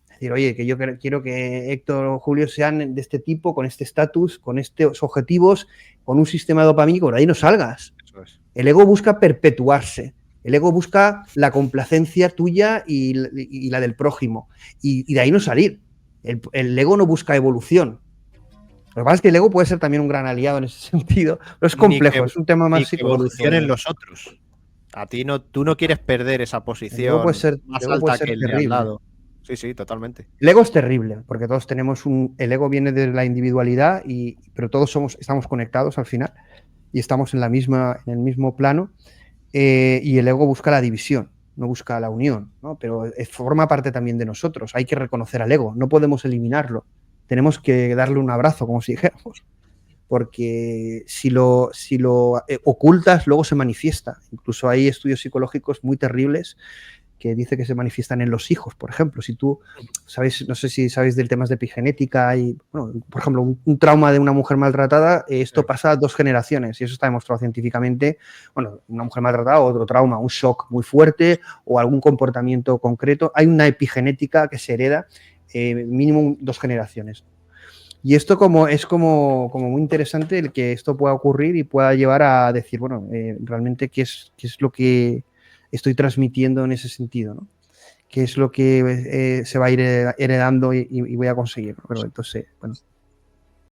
Es decir, oye, que yo quiero que Héctor o Julio sean de este tipo, con este estatus, con estos objetivos, con un sistema dopamínico, por ahí no salgas. Eso es. El ego busca perpetuarse. El ego busca la complacencia tuya y la del prójimo. Y de ahí no salir. El ego no busca evolución. Lo que pasa es que el ego puede ser también un gran aliado en ese sentido, pero es complejo, es un tema más psicológico. Evolucionen los otros. A ti no, tú no quieres perder esa posición más alta que el de al lado. Sí, sí, totalmente. El ego es terrible, porque todos tenemos el ego viene de la individualidad, pero todos estamos conectados al final y estamos en el mismo plano, y el ego busca la división, no busca la unión, ¿no? Pero forma parte también de nosotros. Hay que reconocer al ego, no podemos eliminarlo. Tenemos que darle un abrazo, como si dijéramos, porque si lo ocultas, luego se manifiesta. Incluso hay estudios psicológicos muy terribles que dice que se manifiestan en los hijos, por ejemplo. Si tú sabéis, no sé si sabéis del tema de epigenética, y, bueno, por ejemplo, un trauma de una mujer maltratada, esto pasa a 2 generaciones y eso está demostrado científicamente. Bueno, una mujer maltratada, otro trauma, un shock muy fuerte o algún comportamiento concreto. Hay una epigenética que se hereda mínimo 2 generaciones. Y esto es como muy interesante el que esto pueda ocurrir y pueda llevar a decir, bueno, realmente qué es lo que estoy transmitiendo en ese sentido, ¿no? ¿Qué es lo que se va a ir heredando y voy a conseguir, ¿no? Pero entonces, bueno.